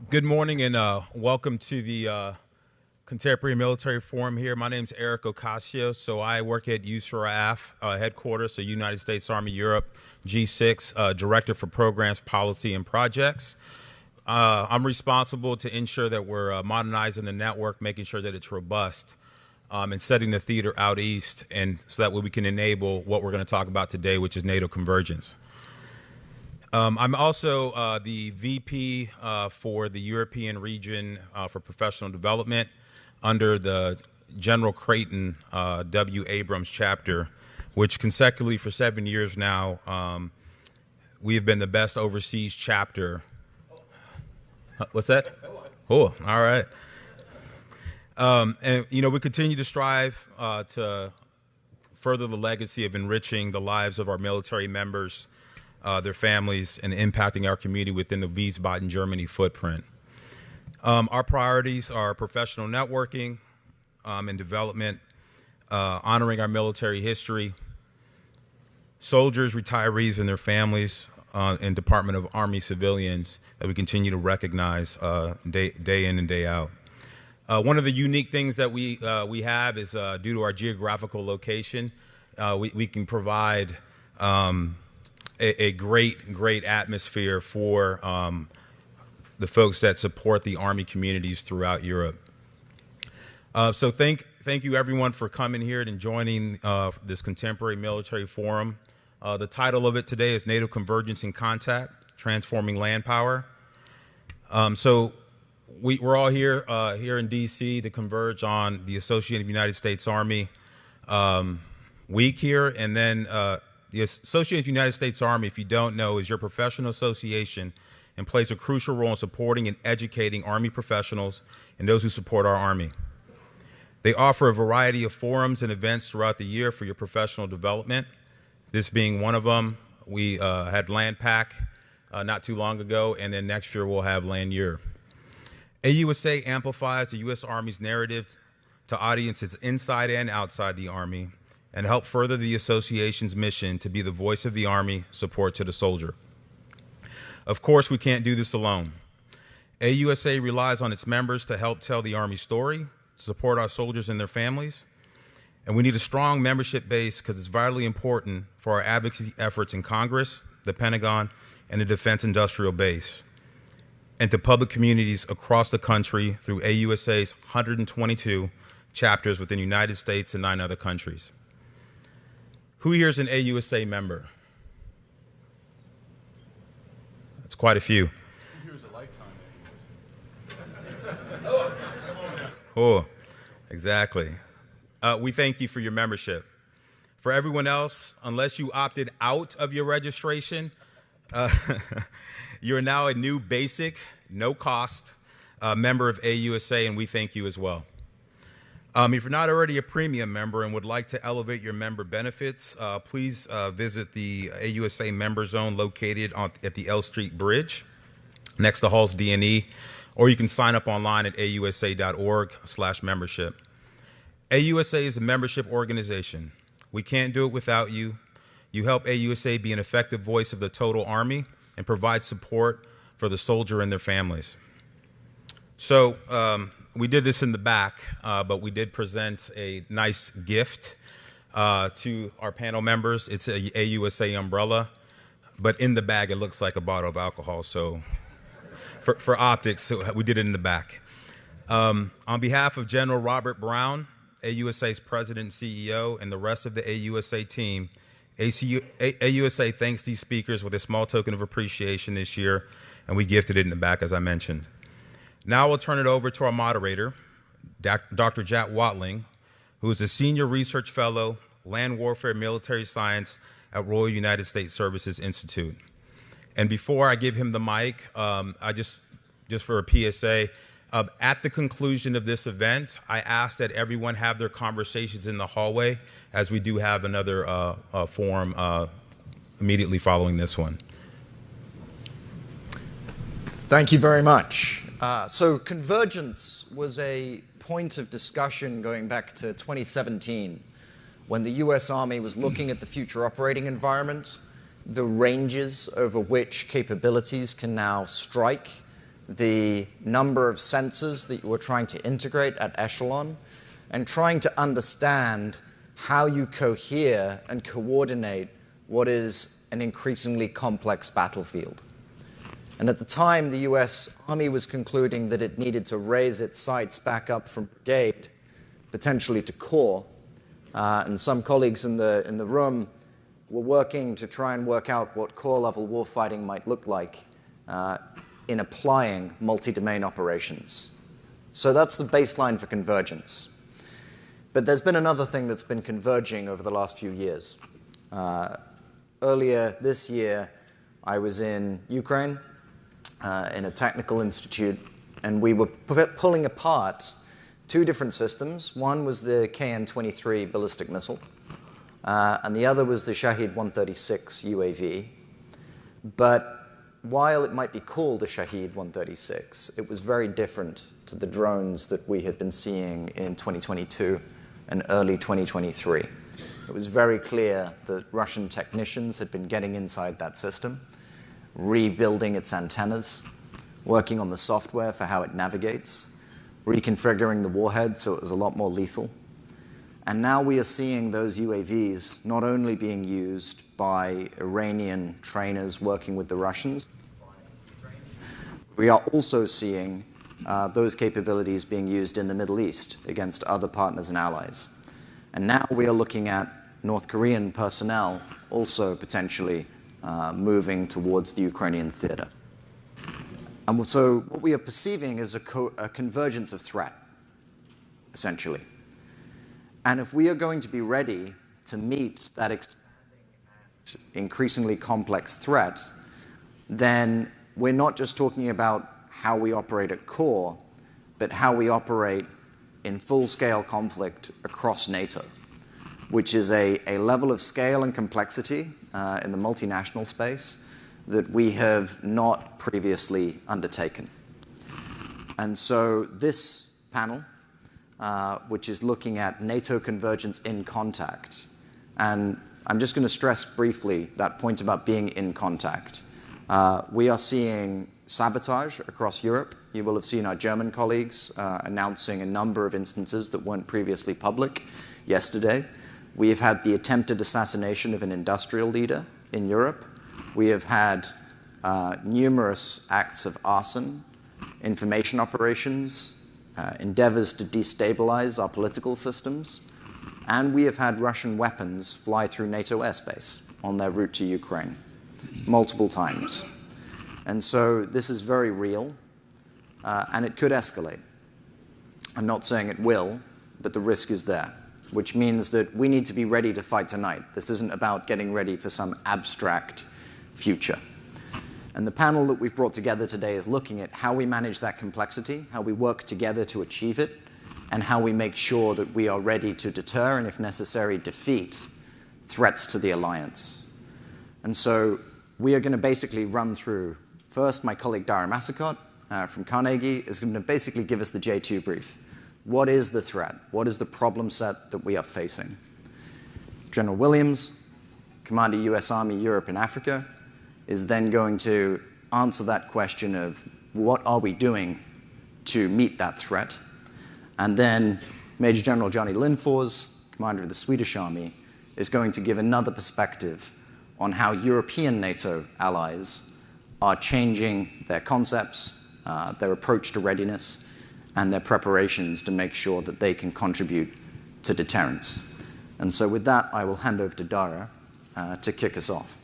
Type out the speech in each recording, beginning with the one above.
Good morning and welcome to the Contemporary Military Forum here. My name is Eric Ocasio. So I work at USARAF headquarters, so United States Army Europe, G6, Director for Programs, Policy, and Projects. I'm responsible to ensure that we're modernizing the network, making sure that it's robust, and setting the theater out east, and so that way we can enable what we're going to talk about today, which is NATO Convergence. I'm also the VP for the European region for professional development under the General Creighton W. Abrams chapter, which consecutively for 7 years now, we have been the best overseas chapter. What's that? Oh, all right. And, you know, we continue to strive to further the legacy of enriching the lives of our military members, their families, and impacting our community within the Wiesbaden, Germany footprint. Our priorities are professional networking and development, honoring our military history, soldiers, retirees, and their families, and Department of Army civilians that we continue to recognize day in and day out. One of the unique things that we have is due to our geographical location, we can provide a great atmosphere for the folks that support the Army communities throughout Europe. So thank you everyone for coming here and joining this Contemporary Military Forum. The title of it today is NATO Convergence in Contact, Transforming Land Power. So we're all here in DC to converge on the Associated United States Army week here, and then the Associated United States Army, if you don't know, is your professional association and plays a crucial role in supporting and educating Army professionals and those who support our Army. They offer a variety of forums and events throughout the year for your professional development, this being one of them. We had Land Pack not too long ago, and then next year we'll have Land Year. AUSA amplifies the U.S. Army's narrative to audiences inside and outside the Army, and help further the association's mission to be the voice of the Army, support to the soldier. Of course, we can't do this alone. AUSA relies on its members to help tell the Army story, support our soldiers and their families, and we need a strong membership base because it's vitally important for our advocacy efforts in Congress, the Pentagon, and the Defense Industrial Base, and to public communities across the country through AUSA's 122 chapters within the United States and 9 other countries. Who here is an AUSA member? That's quite a few. Who here is a lifetime Oh, exactly. We thank you for your membership. For everyone else, unless you opted out of your registration, you're now a new basic, no-cost member of AUSA, and we thank you as well. If you're not already a premium member and would like to elevate your member benefits, please visit the AUSA Member Zone located at the L Street Bridge next to Hall's D&E, or you can sign up online at ausa.org/membership. AUSA is a membership organization. We can't do it without you. You help AUSA be an effective voice of the total Army and provide support for the soldier and their families. So, we did this in the back, but we did present a nice gift to our panel members. It's a AUSA umbrella, but in the bag it looks like a bottle of alcohol. So for optics, so we did it in the back. On behalf of General Robert Brown, AUSA's President and CEO, and the rest of the AUSA team, AUSA thanks these speakers with a small token of appreciation this year, and we gifted it in the back, as I mentioned. Now we'll turn it over to our moderator, Dr. Jack Watling, who is a Senior Research Fellow, Land Warfare Military Science at Royal United States Services Institute. And before I give him the mic, I just for a PSA, at the conclusion of this event, I ask that everyone have their conversations in the hallway, as we do have another forum immediately following this one. Thank you very much. So convergence was a point of discussion going back to 2017, when the US Army was looking at the future operating environment, the ranges over which capabilities can now strike, the number of sensors that you were trying to integrate at echelon, and trying to understand how you cohere and coordinate what is an increasingly complex battlefield. And at the time, the US Army was concluding that it needed to raise its sights back up from brigade, potentially to corps. And some colleagues in the room were working to try and work out what corps-level warfighting might look like in applying multi-domain operations. So that's the baseline for convergence. But there's been another thing that's been converging over the last few years. Earlier this year, I was in Ukraine in a technical institute, and we were pulling apart two different systems. One was the KN-23 ballistic missile, and the other was the Shahed 136 UAV. But while it might be called a Shahed 136, it was very different to the drones that we had been seeing in 2022 and early 2023. It was very clear that Russian technicians had been getting inside that system, rebuilding its antennas, working on the software for how it navigates, reconfiguring the warhead so it was a lot more lethal. And now we are seeing those UAVs not only being used by Iranian trainers working with the Russians, we are also seeing those capabilities being used in the Middle East against other partners and allies. And now we are looking at North Korean personnel also potentially moving towards the Ukrainian theater. And so what we are perceiving is a convergence of threat, essentially. And if we are going to be ready to meet that increasingly complex threat, then we're not just talking about how we operate at core, but how we operate in full-scale conflict across NATO, which is a level of scale and complexity in the multinational space that we have not previously undertaken. And so this panel, which is looking at NATO convergence in contact, and I'm just going to stress briefly that point about being in contact. We are seeing sabotage across Europe. You will have seen our German colleagues announcing a number of instances that weren't previously public yesterday. We have had the attempted assassination of an industrial leader in Europe. We have had numerous acts of arson, information operations, endeavors to destabilize our political systems, and we have had Russian weapons fly through NATO airspace on their route to Ukraine multiple times. And so this is very real, and it could escalate. I'm not saying it will, but the risk is there, which means that we need to be ready to fight tonight. This isn't about getting ready for some abstract future. And the panel that we've brought together today is looking at how we manage that complexity, how we work together to achieve it, and how we make sure that we are ready to deter and, if necessary, defeat threats to the alliance. And so we are going to basically run through, first, my colleague Dara Massicot from Carnegie is going to basically give us the J2 brief. What is the threat? What is the problem set that we are facing? General Williams, Commander US Army Europe and Africa, is then going to answer that question of what are we doing to meet that threat? And then Major General Johnny Lindfors, commander of the Swedish Army, is going to give another perspective on how European NATO allies are changing their concepts, their approach to readiness, and their preparations to make sure that they can contribute to deterrence. And so with that, I will hand over to Dara to kick us off.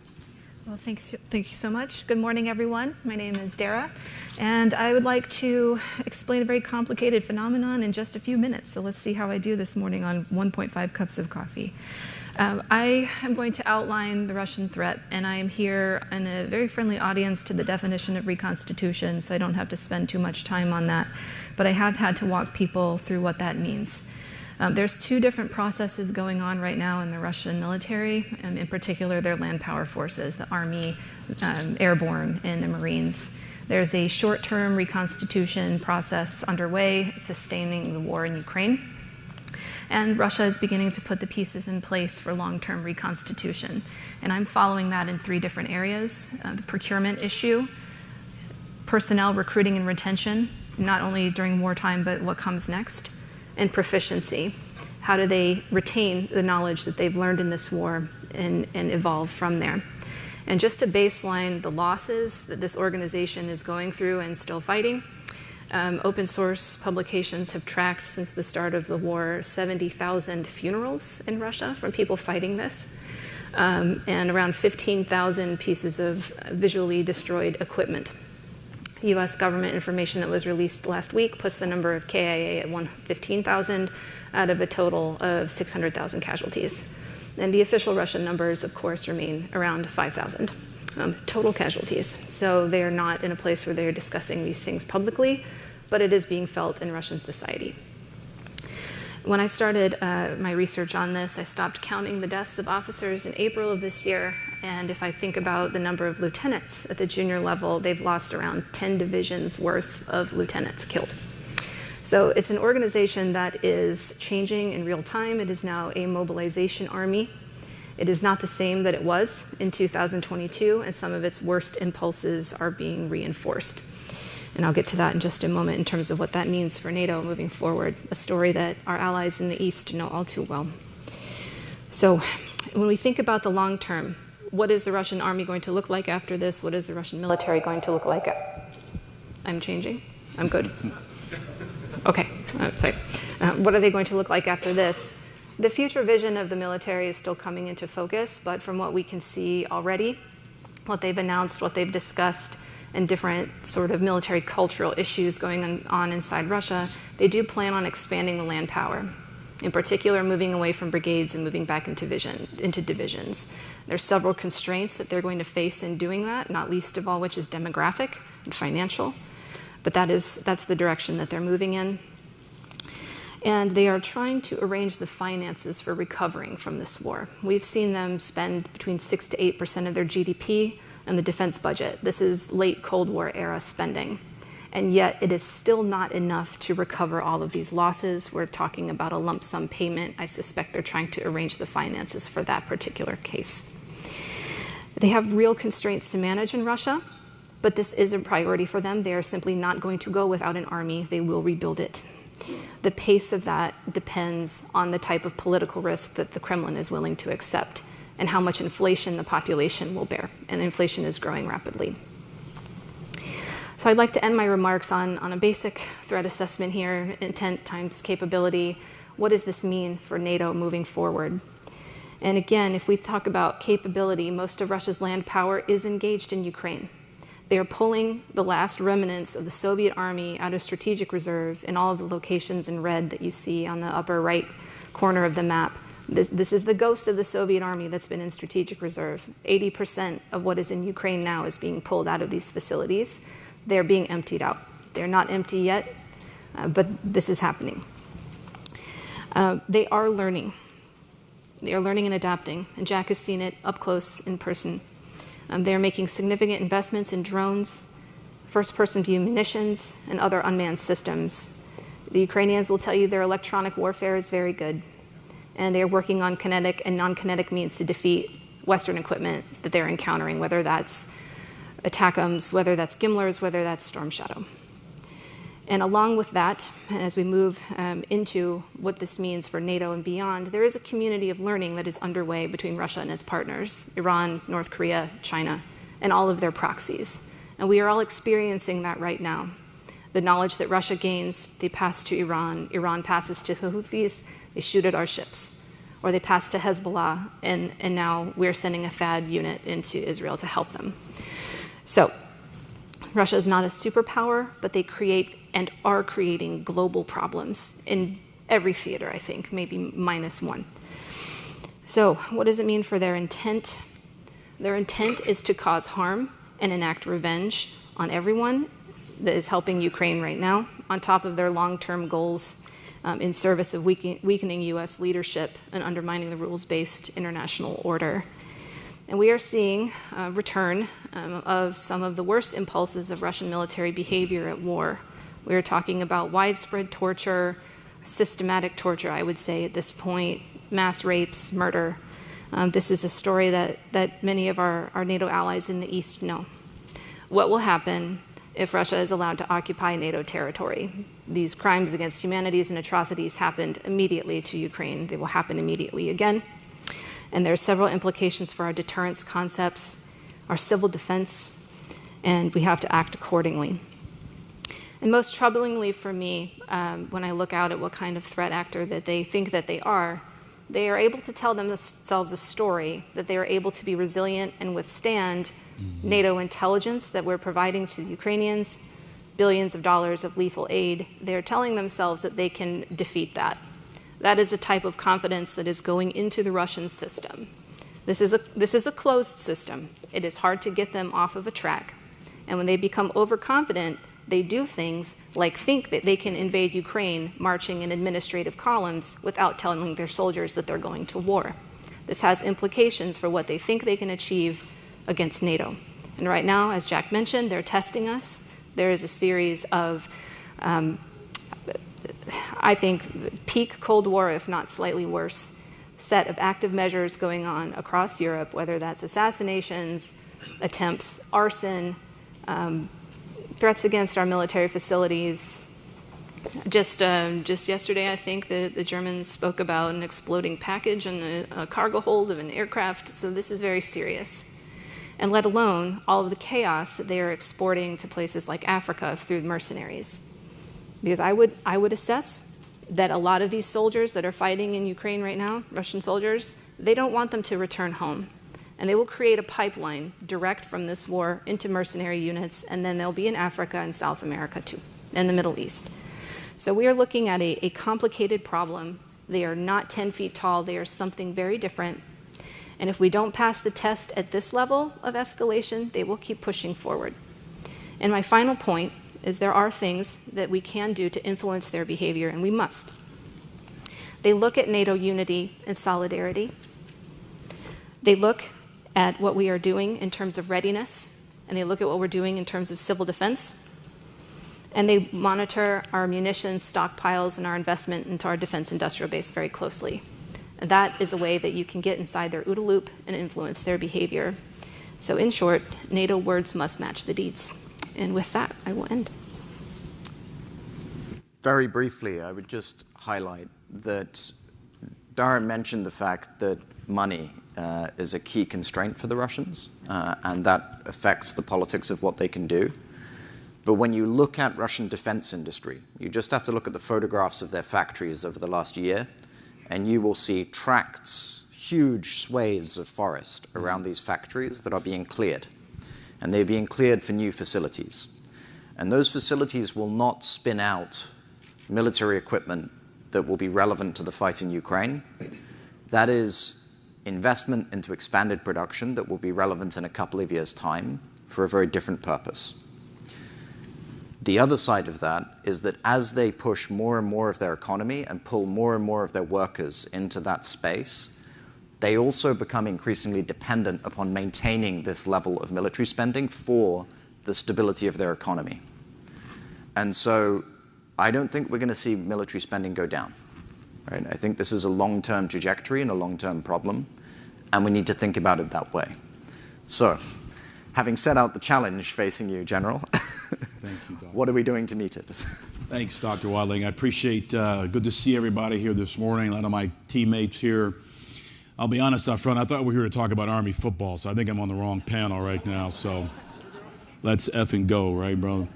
Well, thank you so much. Good morning, everyone. My name is Dara, and I would like to explain a very complicated phenomenon in just a few minutes. So let's see how I do this morning on 1.5 cups of coffee. I am going to outline the Russian threat, and I am here in a very friendly audience to the definition of reconstitution, so I don't have to spend too much time on that. But I have had to walk people through what that means. There's two different processes going on right now in the Russian military, in particular their land power forces, the Army, Airborne, and the Marines. There's a short-term reconstitution process underway, sustaining the war in Ukraine. And Russia is beginning to put the pieces in place for long-term reconstitution. And I'm following that in three different areas. The procurement issue, personnel recruiting and retention, not only during wartime, but what comes next, and proficiency. How do they retain the knowledge that they've learned in this war and evolve from there? And just to baseline the losses that this organization is going through and still fighting, open source publications have tracked since the start of the war 70,000 funerals in Russia from people fighting this, and around 15,000 pieces of visually destroyed equipment. US government information that was released last week puts the number of KIA at 15,000 out of a total of 600,000 casualties. And the official Russian numbers, of course, remain around 5,000 total casualties. So they are not in a place where they are discussing these things publicly, but it is being felt in Russian society. When I started my research on this, I stopped counting the deaths of officers in April of this year. And if I think about the number of lieutenants at the junior level, they've lost around 10 divisions worth of lieutenants killed. So it's an organization that is changing in real time. It is now a mobilization army. It is not the same that it was in 2022, and some of its worst impulses are being reinforced. And I'll get to that in just a moment in terms of what that means for NATO moving forward, a story that our allies in the East know all too well. So when we think about the long term, what is the Russian army going to look like after this? What is the Russian military going to look like? I'm changing? I'm good? Okay, sorry. What are they going to look like after this? The future vision of the military is still coming into focus, but from what we can see already, what they've announced, what they've discussed, and different sort of military cultural issues going on inside Russia, they do plan on expanding the land power. In particular, moving away from brigades and moving back into divisions. There's several constraints that they're going to face in doing that, not least of all which is demographic and financial. But that's the direction that they're moving in. And they are trying to arrange the finances for recovering from this war. We've seen them spend between 6 to 8% of their GDP on the defense budget. This is late Cold War era spending. And yet it is still not enough to recover all of these losses. We're talking about a lump sum payment. I suspect they're trying to arrange the finances for that particular case. They have real constraints to manage in Russia, but this is a priority for them. They are simply not going to go without an army. They will rebuild it. The pace of that depends on the type of political risk that the Kremlin is willing to accept and how much inflation the population will bear. And inflation is growing rapidly. So I'd like to end my remarks on a basic threat assessment here, intent times capability. What does this mean for NATO moving forward? And again, if we talk about capability, most of Russia's land power is engaged in Ukraine. They are pulling the last remnants of the Soviet army out of strategic reserve in all of the locations in red that you see on the upper right corner of the map. This is the ghost of the Soviet army that's been in strategic reserve. 80% of what is in Ukraine now is being pulled out of these facilities. They're being emptied out. They're not empty yet, but this is happening. They are learning. They are learning and adapting, and Jack has seen it up close in person. They're making significant investments in drones, first-person view munitions, and other unmanned systems. The Ukrainians will tell you their electronic warfare is very good, and they're working on kinetic and non-kinetic means to defeat Western equipment that they're encountering, whether that's ATACMS, whether that's GIMLRs, whether that's Storm Shadow. And along with that, as we move into what this means for NATO and beyond, there is a community of learning that is underway between Russia and its partners, Iran, North Korea, China, and all of their proxies. And we are all experiencing that right now. The knowledge that Russia gains, they pass to Iran, Iran passes to the Houthis, they shoot at our ships. Or they pass to Hezbollah, and now we're sending a THAAD unit into Israel to help them. So Russia is not a superpower, but they create and are creating global problems in every theater, I think, maybe minus one. So what does it mean for their intent? Their intent is to cause harm and enact revenge on everyone that is helping Ukraine right now, on top of their long-term goals in service of weakening US leadership and undermining the rules-based international order. And we are seeing a return of some of the worst impulses of Russian military behavior at war. We are talking about widespread torture, systematic torture, I would say at this point, mass rapes, murder. This is a story that many of our NATO allies in the East know. What will happen if Russia is allowed to occupy NATO territory. These crimes against humanity and atrocities happened immediately to Ukraine. They will happen immediately again. And there are several implications for our deterrence concepts, our civil defense, and we have to act accordingly. And most troublingly for me, when I look out at what kind of threat actor that they think that they are able to tell themselves a story that they are able to be resilient and withstand NATO intelligence that we're providing to the Ukrainians, billions of dollars of lethal aid. They're telling themselves that they can defeat that. That is a type of confidence that is going into the Russian system. This is a closed system. It is hard to get them off of a track. And when they become overconfident, they do things like think that they can invade Ukraine marching in administrative columns without telling their soldiers that they're going to war. This has implications for what they think they can achieve against NATO. And right now, as Jack mentioned, they're testing us. There is a series of, I think, peak Cold War, if not slightly worse, set of active measures going on across Europe, whether that's assassinations, attempts, arson, threats against our military facilities. Just yesterday, I think the Germans spoke about an exploding package in a cargo hold of an aircraft. So this is very serious. And let alone all of the chaos that they are exporting to places like Africa through mercenaries. Because I would assess that a lot of these soldiers that are fighting in Ukraine right now, Russian soldiers, they don't want them to return home. And they will create a pipeline direct from this war into mercenary units, and then they'll be in Africa and South America too, and the Middle East. So we are looking at a complicated problem. They are not 10 feet tall. They are something very different. And if we don't pass the test at this level of escalation, they will keep pushing forward. And my final point is there are things that we can do to influence their behavior, and we must. They look at NATO unity and solidarity. They look at what we are doing in terms of readiness, and they look at what we're doing in terms of civil defense. And they monitor our munitions stockpiles and our investment into our defense industrial base very closely. That is a way that you can get inside their OODA loop and influence their behavior. So in short, NATO words must match the deeds. And with that, I will end. Very briefly, I would just highlight that Dara mentioned the fact that money is a key constraint for the Russians, and that affects the politics of what they can do. But when you look at Russian defense industry, you just have to look at the photographs of their factories over the last year, and you will see tracts, huge swathes of forest around these factories that are being cleared. And they're being cleared for new facilities. And those facilities will not spin out military equipment that will be relevant to the fight in Ukraine. That is investment into expanded production that will be relevant in a couple of years' time for a very different purpose. The other side of that is that as they push more and more of their economy and pull more and more of their workers into that space, they also become increasingly dependent upon maintaining this level of military spending for the stability of their economy. And so I don't think we're going to see military spending go down. Right? I think this is a long-term trajectory and a long-term problem, and we need to think about it that way. So, having set out the challenge facing you, General, Thank you, Doc. What are we doing to meet it? Thanks, Dr. Wadling. I appreciate, good to see everybody here this morning, a lot of my teammates here. I'll be honest up front, I thought we were here to talk about Army football, so I think I'm on the wrong panel right now, so let's effing go, right, bro?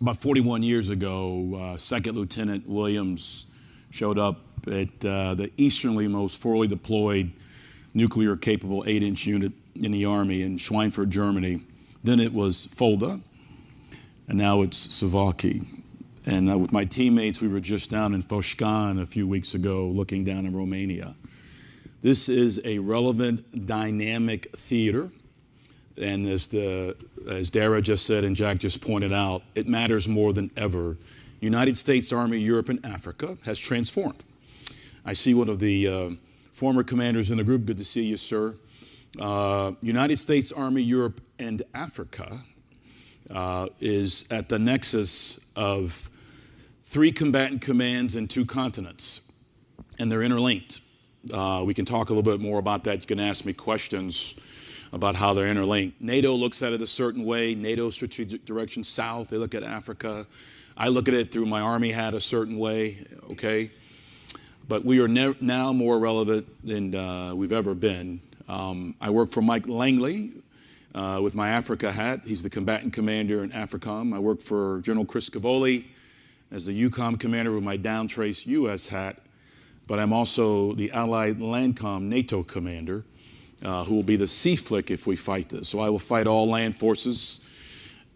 About 41 years ago, Second Lieutenant Williams showed up at the easternly most fully deployed nuclear-capable 8-inch unit in the Army in Schweinfurt, Germany. Then it was Fulda, and now it's Suwałki. And with my teammates, we were just down in Foșcani a few weeks ago, looking down in Romania. This is a relevant, dynamic theater. And as Dara just said and Jack just pointed out, it matters more than ever. United States Army Europe and Africa has transformed. I see one of the former commanders in the group. Good to see you, sir. United States Army Europe and Africa is at the nexus of 3 combatant commands and 2 continents, and they're interlinked. We can talk a little bit more about that. You can ask me questions. about how they're interlinked. NATO looks at it a certain way. NATO strategic direction south. They look at Africa. I look at it through my Army hat a certain way, okay? But we are now more relevant than we've ever been. I work for Mike Langley with my Africa hat. He's the combatant commander in AFRICOM. I work for General Chris Cavoli as the EUCOM commander with my downtrace U.S. hat. But I'm also the Allied Landcom NATO commander, who will be the CFLIC if we fight this. So I will fight all land forces.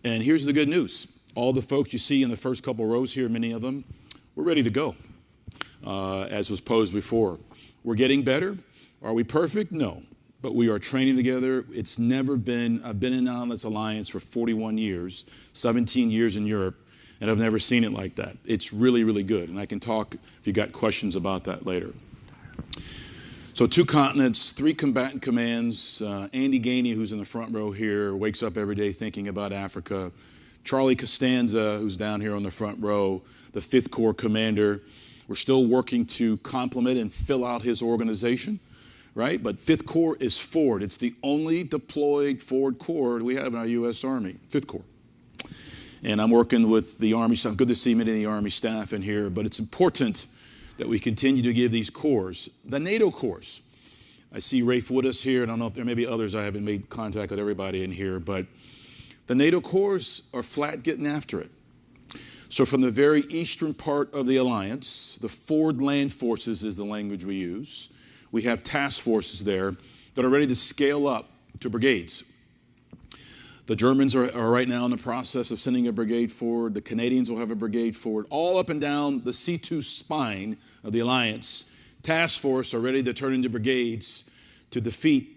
And here's the good news. All the folks you see in the first couple rows here, many of them, we're ready to go, as was posed before. We're getting better. Are we perfect? No. But we are training together. It's never been, I've been in this alliance for 41 years, 17 years in Europe, and I've never seen it like that. It's really, really good. And I can talk if you got questions about that later. So 2 continents, 3 combatant commands. Andy Gainey, who's in the front row here, wakes up every day thinking about Africa. Charlie Costanza, who's down here on the front row, the 5th Corps commander. We're still working to complement and fill out his organization, right? But 5th Corps is forward. It's the only deployed forward corps we have in our U.S. Army, 5th Corps. And I'm working with the Army staff. Good to see many of the Army staff in here, but it's important that we continue to give these corps, the NATO corps. I see Rafe Woodis here, and I don't know if there may be others. I haven't made contact with everybody in here, but the NATO corps are flat getting after it. So from the very eastern part of the alliance, the forward land forces is the language we use. We have task forces there that are ready to scale up to brigades. The Germans are right now in the process of sending a brigade forward. The Canadians will have a brigade forward. All up and down the C2 spine of the alliance, task force are ready to turn into brigades to defeat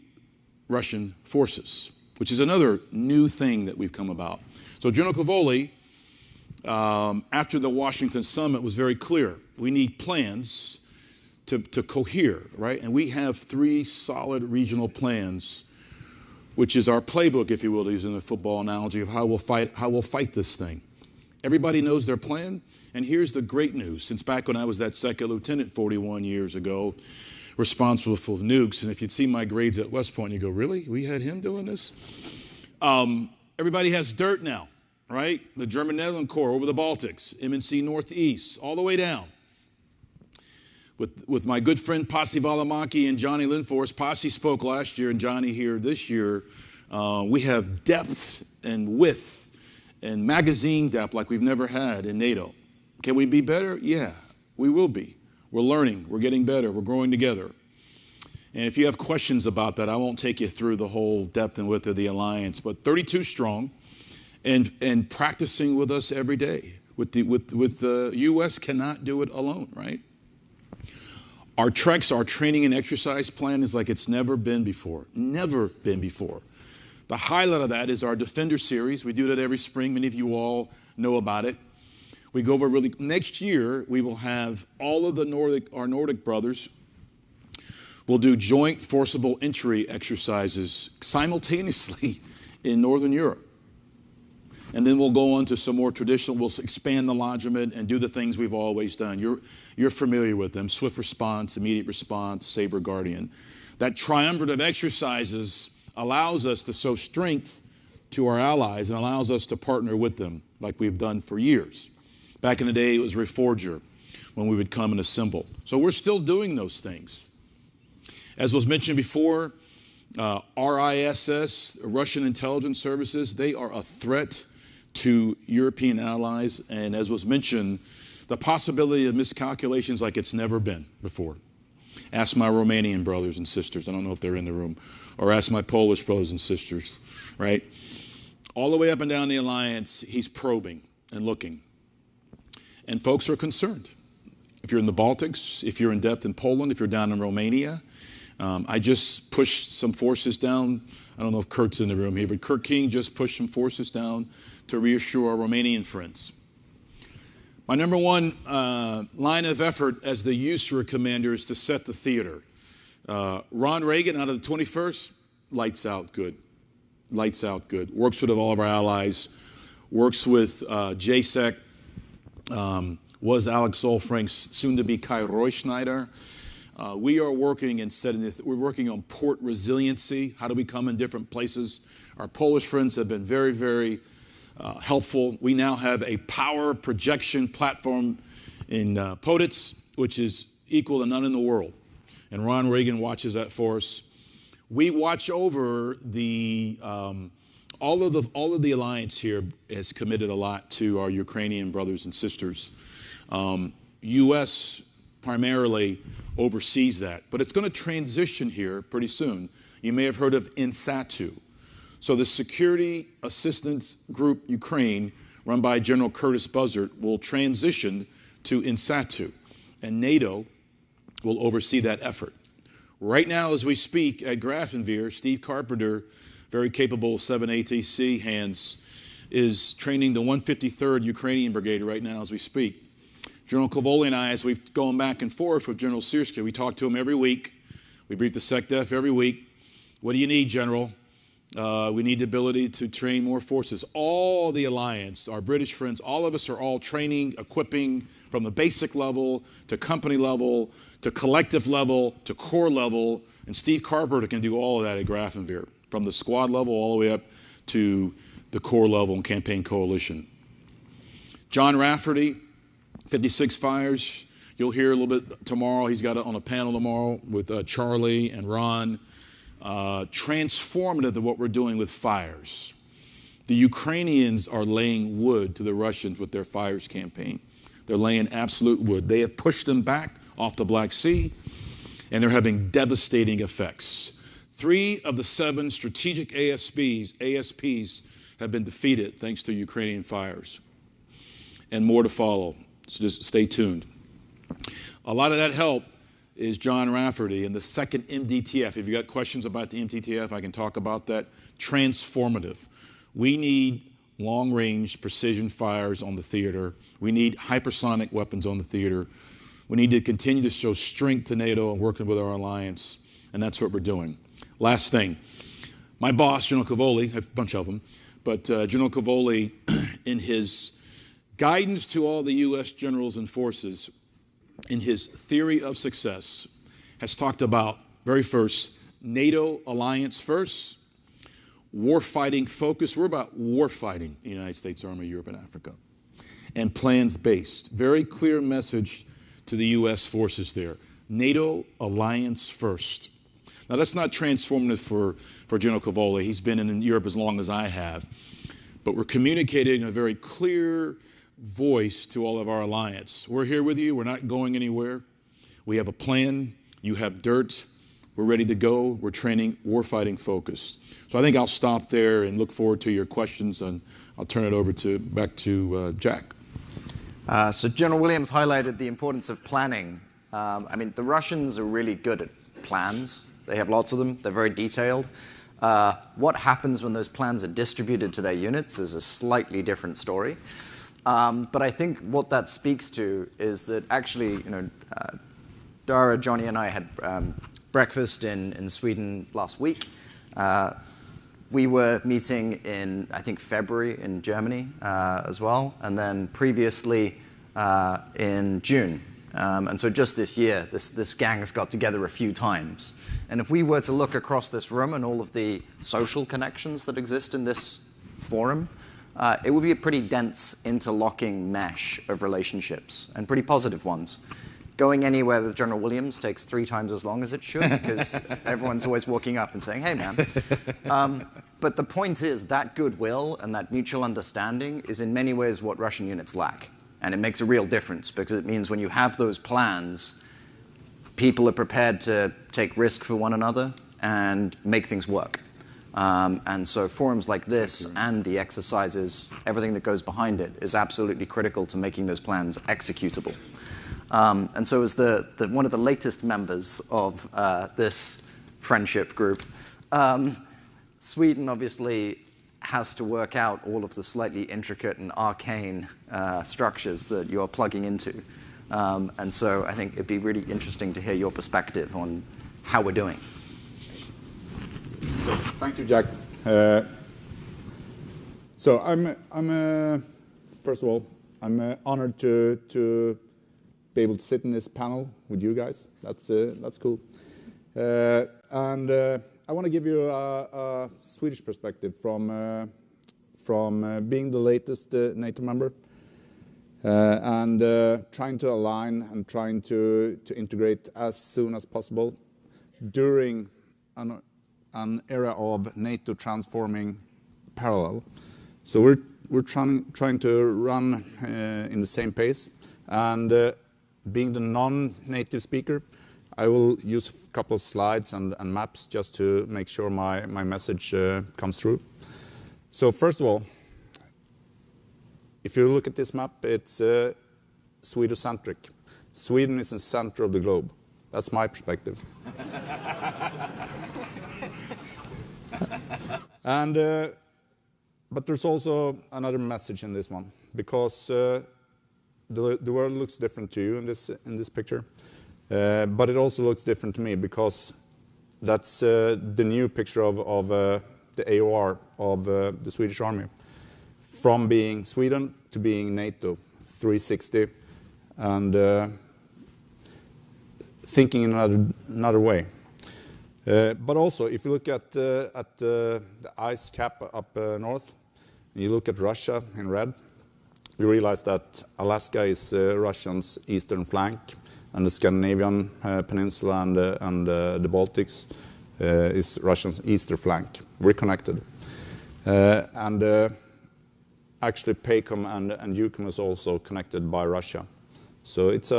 Russian forces, which is another new thing that we've come about. So General Cavoli, after the Washington summit, was very clear. We need plans to cohere, right? And we have 3 solid regional plans, which is our playbook, if you will, to use in the football analogy of how we'll fight this thing. Everybody knows their plan, and here's the great news. Since back when I was that 2nd lieutenant 41 years ago, responsible for nukes, and if you'd seen my grades at West Point, you go, really? We had him doing this? Everybody has dirt now, right? The German-Netherlands Corps over the Baltics, MNC Northeast, all the way down. With my good friend Pasi Valimaki and Johnny Lindforce. Pasi spoke last year and Johnny here this year. We have depth and width and magazine depth like we've never had in NATO. Can we be better? Yeah, we will be. We're learning, we're getting better, we're growing together. And if you have questions about that, I won't take you through the whole depth and width of the alliance, but 32 strong and practicing with us every day. With the U.S. cannot do it alone, right? Our treks, our training and exercise plan is like it's never been before. Never been before. The highlight of that is our Defender series. We do that every spring. Many of you all know about it. We go over next year, we will have all of our Nordic brothers will do joint forcible entry exercises simultaneously in Northern Europe. And then we'll go on to some more traditional, we'll expand the lodgement and do the things we've always done. You're familiar with them, swift response, immediate response, Saber Guardian. That triumvirate of exercises allows us to show strength to our allies and allows us to partner with them like we've done for years. Back in the day, it was Reforger when we would come and assemble. So we're still doing those things. As was mentioned before, RISS, Russian intelligence services, they are a threat to European allies, and as was mentioned, the possibility of miscalculations like it's never been before. Ask my Romanian brothers and sisters, I don't know if they're in the room, or ask my Polish brothers and sisters, right? All the way up and down the alliance, he's probing and looking. And folks are concerned. If you're in the Baltics, if you're in depth in Poland, if you're down in Romania, I just pushed some forces down. I don't know if Kurt's in the room here, but Kurt King just pushed some forces down to reassure our Romanian friends. My number one line of effort as the USAR commander is to set the theater. Ron Reagan out of the 21st, lights out good. Lights out good. Works with all of our allies. Works with JSEC. Was Alex Zollfrank's soon-to-be Kai Roy Schneider. We are working and we're working on port resiliency. How do we come in different places? Our Polish friends have been very, very helpful. We now have a power projection platform in Poditz, which is equal to none in the world. And Ron Reagan watches that for us. We watch over the all of the alliance here has committed a lot to our Ukrainian brothers and sisters. U.S. primarily oversees that, but it's going to transition here pretty soon. You may have heard of INSATU. So the Security Assistance Group Ukraine, run by General Curtis Buzzard, will transition to INSATU, and NATO will oversee that effort. Right now, as we speak at Grafenwehr, Steve Carpenter, very capable 7ATC hands, is training the 153rd Ukrainian Brigade right now as we speak. General Kovoli and I, as we've gone back and forth with General Sirski, we talk to him every week. We brief the SecDef every week. What do you need, General? We need the ability to train more forces. All the alliance, our British friends, all of us are all training, equipping from the basic level to company level to collective level to corps level. And Steve Carpenter can do all of that at Grafenwehr, from the squad level all the way up to the corps level and campaign coalition. John Rafferty, 56 Fires. You'll hear a little bit tomorrow. He's got it on a panel tomorrow with Charlie and Ron. Transformative to what we're doing with fires. The Ukrainians are laying wood to the Russians with their fires campaign. They're laying absolute wood. They have pushed them back off the Black Sea, and they're having devastating effects. 3 of the 7 strategic ASPs have been defeated thanks to Ukrainian fires, and more to follow. So just stay tuned. A lot of that help is John Rafferty and the 2nd MDTF. If you got questions about the MDTF, I can talk about that. Transformative. We need long-range precision fires on the theater. We need hypersonic weapons on the theater. We need to continue to show strength to NATO and working with our alliance, and that's what we're doing. Last thing, my boss, General Kovoli, I have a bunch of them, but General Kovoli, in his guidance to all the U.S. generals and forces, in his theory of success, has talked about, very first, NATO alliance first, warfighting focus. We're about warfighting the United States Army, Europe, and Africa, and plans-based. Very clear message to the U.S. forces there. NATO alliance first. Now, that's not transformative for General Kovoli. He's been in Europe as long as I have. But we're communicating in a very clear voice to all of our alliance. We're here with you. We're not going anywhere. We have a plan. You have dirt. We're ready to go. We're training warfighting focused. So I think I'll stop there and look forward to your questions, and I'll turn it over back to Jack. So General Williams highlighted the importance of planning. I mean, the Russians are really good at plans. They have lots of them. They're very detailed. What happens when those plans are distributed to their units is a slightly different story. But I think what that speaks to is that actually, Dara, Johnny, and I had breakfast in Sweden last week. We were meeting in, I think, February in Germany as well, and then previously in June. And so just this year, this gang has got together a few times. And if we were to look across this room and all of the social connections that exist in this forum, it would be a pretty dense, interlocking mesh of relationships, and pretty positive ones. Going anywhere with General Williams takes 3 times as long as it should, because everyone's always walking up and saying, hey, man. But the point is that goodwill and that mutual understanding is in many ways what Russian units lack. And it makes a real difference, because it means when you have those plans, people are prepared to take risk for one another and make things work. And so forums like this and the exercises, everything that goes behind it, is absolutely critical to making those plans executable. And so as one of the latest members of this friendship group, Sweden obviously has to work out all of the slightly intricate and arcane structures that you're plugging into. And so I think it'd be really interesting to hear your perspective on how we're doing. Thank you, Jack. So I'm first of all, I'm honored to be able to sit in this panel with you guys. That's cool. And I want to give you a Swedish perspective from being the latest NATO member and trying to align and trying to integrate as soon as possible during an era of NATO transforming parallel. So we're trying to run in the same pace, and being the non-native speaker, I will use a couple of slides and maps just to make sure my message comes through. So first of all, if you look at this map, it's Sweden-centric. Sweden is in the center of the globe. That's my perspective. And but there's also another message in this one, because the world looks different to you in this picture, but it also looks different to me, because that's the new picture of the AOR of the Swedish Army, from being Sweden to being NATO, 360, and thinking in another way. But also, if you look at the ice cap up north, and you look at Russia in red, you realize that Alaska is Russia's eastern flank, and the Scandinavian peninsula and the Baltics is Russia's eastern flank. We're connected. And actually, PACOM and EUCOM is also connected by Russia. So it's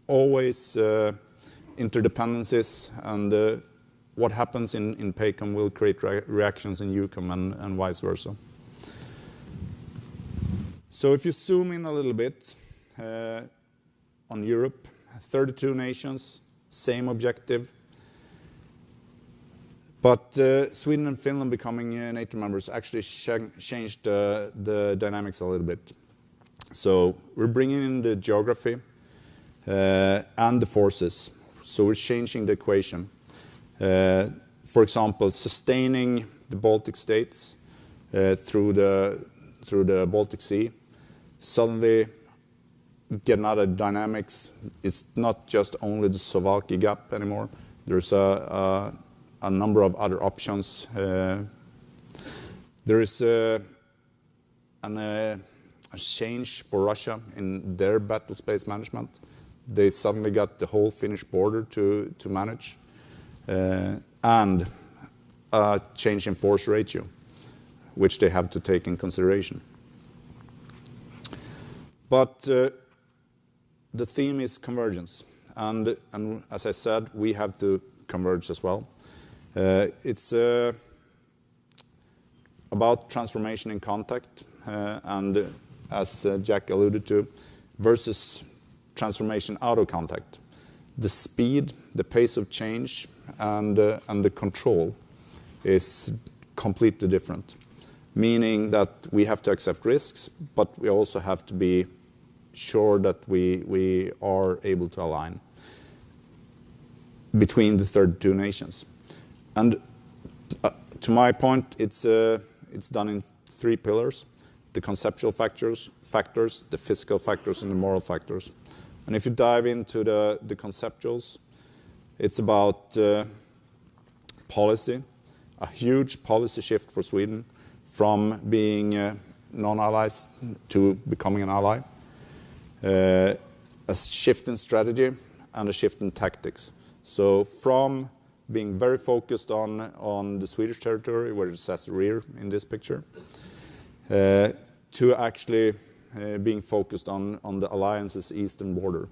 always interdependencies, and what happens in PACOM will create reactions in EUCOM and vice versa. So if you zoom in a little bit on Europe, 32 nations, same objective. But Sweden and Finland becoming NATO members actually changed the dynamics a little bit. So we're bringing in the geography and the forces. So we're changing the equation. For example, sustaining the Baltic states through the Baltic Sea. Suddenly get another dynamics. It's not just only the Suwałki Gap anymore. There's a number of other options. There is a change for Russia in their battle space management. They suddenly got the whole Finnish border to manage, and a change in force ratio, which they have to take in consideration. But the theme is convergence, and as I said, we have to converge as well. It's about transformation in contact, and as Jack alluded to, versus transformation out of contact. The speed, the pace of change, and the control is completely different. Meaning that we have to accept risks, but we also have to be sure that we are able to align between the 32 nations. And to my point, it's done in 3 pillars: the conceptual factors, the physical factors, and the moral factors. And if you dive into the conceptuals, it's about policy, a huge policy shift for Sweden from being non-allies to becoming an ally, a shift in strategy, and a shift in tactics. So from being very focused on the Swedish territory, where it says rear in this picture, to actually being focused on the alliance's eastern border.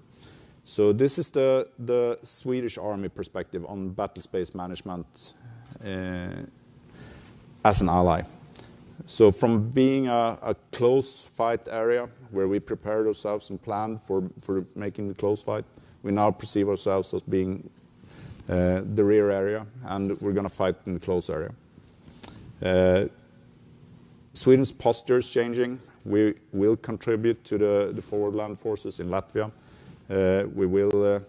So this is the Swedish Army perspective on battle space management as an ally. So from being a close fight area where we prepared ourselves and planned for making the close fight, we now perceive ourselves as being the rear area, and we're going to fight in the close area. Sweden's posture is changing. We will contribute to the forward land forces in Latvia. We will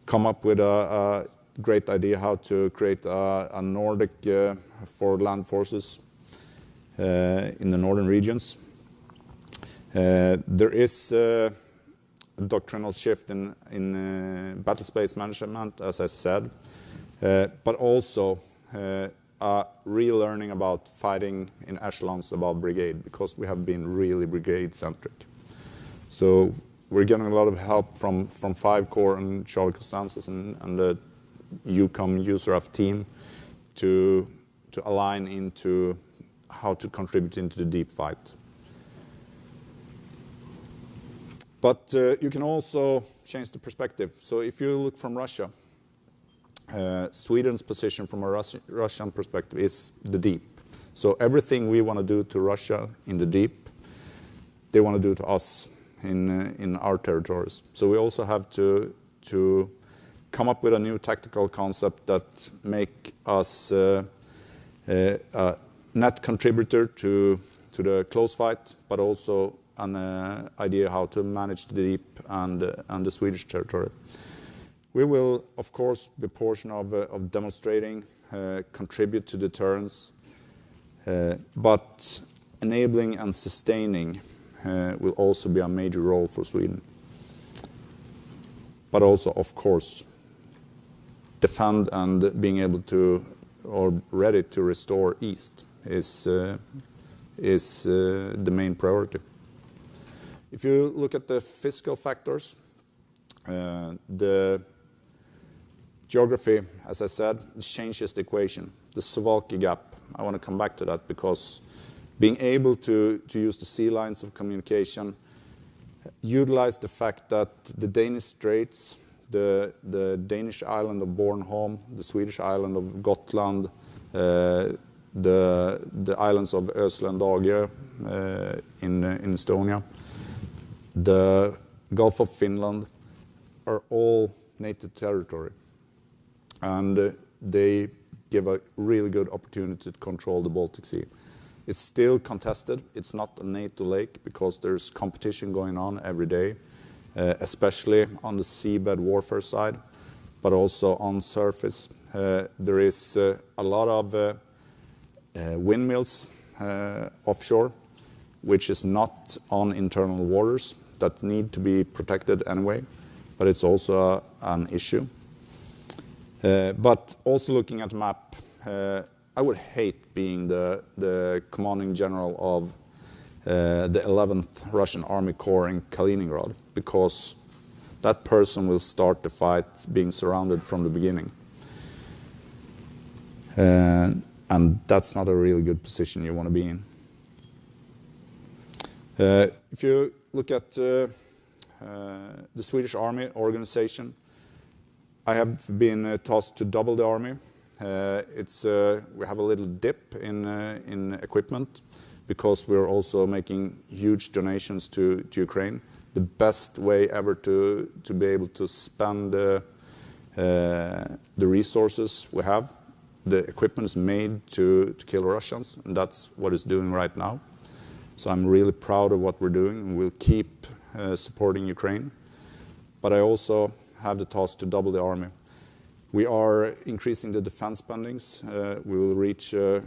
come up with a great idea how to create a Nordic forward land forces in the northern regions. There is a doctrinal shift in battle space management, as I said, but also relearning about fighting in echelons above brigade, because we have been really brigade-centric. So we're getting a lot of help from 5 Corps and Charlie Costanzas and the EUCOM USRF team to align into how to contribute into the deep fight. But you can also change the perspective. So if you look from Russia, Sweden's position from a Russian perspective is the deep. So everything we want to do to Russia in the deep, they want to do to us in our territories. So we also have to come up with a new tactical concept that make us a net contributor to the close fight, but also an idea how to manage the deep and the Swedish territory. We will, of course, be a portion of demonstrating, contribute to deterrence, but enabling and sustaining will also be a major role for Sweden. But also, of course, defend and being able to, or ready to restore East is the main priority. If you look at the fiscal factors, the geography, as I said, changes the equation. The Suwalki gap, I want to come back to that, because being able to use the sea lines of communication, utilize the fact that the Danish Straits, the Danish island of Bornholm, the Swedish island of Gotland, the islands of Ösel and Dagö in Estonia, the Gulf of Finland are all NATO territory. And they give a really good opportunity to control the Baltic Sea. It's still contested. It's not a NATO lake because there's competition going on every day, especially on the seabed warfare side, but also on surface. There is a lot of windmills offshore, which is not on internal waters, that need to be protected anyway, but it's also an issue. But also looking at the map, I would hate being the commanding general of the 11th Russian Army Corps in Kaliningrad, because that person will start the fight being surrounded from the beginning. And that's not a really good position you want to be in. If you look at the Swedish Army organization, I have been tasked to double the army. We have a little dip in equipment because we're also making huge donations to Ukraine. The best way ever to be able to spend the resources we have. The equipment is made to kill Russians, and that's what it's doing right now. So I'm really proud of what we're doing, and we'll keep supporting Ukraine. But I also have the task to double the army. We are increasing the defense spendings. We will reach a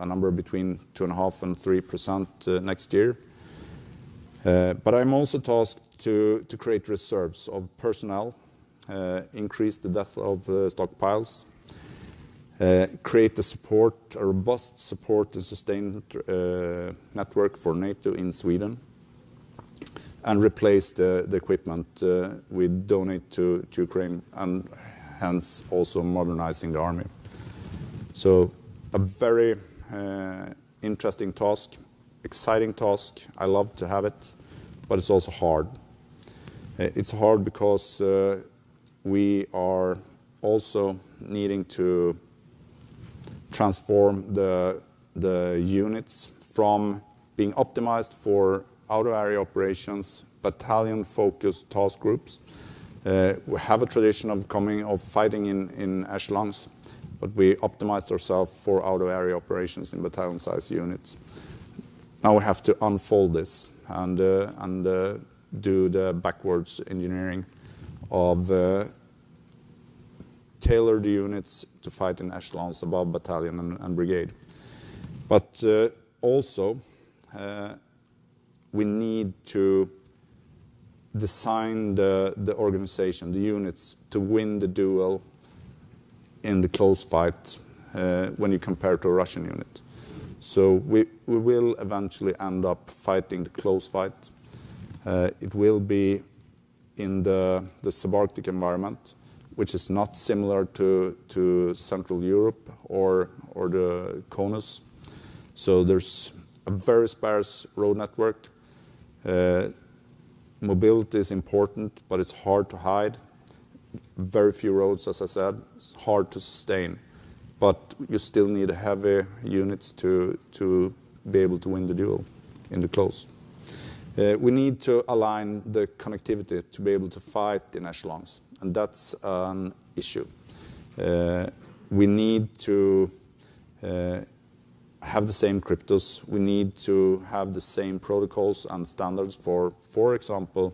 number between 2.5% and 3% next year. But I'm also tasked to create reserves of personnel, increase the depth of stockpiles, create a robust support and sustained network for NATO in Sweden, and replace the equipment we donate to Ukraine, and hence also modernizing the army. So a very interesting task, exciting task. I love to have it, but it's also hard. It's hard because we are also needing to transform the units from being optimized for outer area operations, battalion-focused task groups. We have a tradition of fighting in echelons, but we optimized ourselves for outer area operations in battalion-sized units. Now we have to unfold this and do the backwards engineering of tailored units to fight in echelons above battalion and brigade. But also, we need to design the organization, the units, to win the duel in the close fight when you compare to a Russian unit. So we will eventually end up fighting the close fight. It will be in the subarctic environment, which is not similar to Central Europe or the CONUS. So there's a very sparse road network. Mobility is important, but it's hard to hide. Very few roads, as I said, it's hard to sustain. But you still need heavy units to be able to win the duel in the close. We need to align the connectivity to be able to fight in echelons, and that's an issue. We need to have the same cryptos. We need to have the same protocols and standards for example,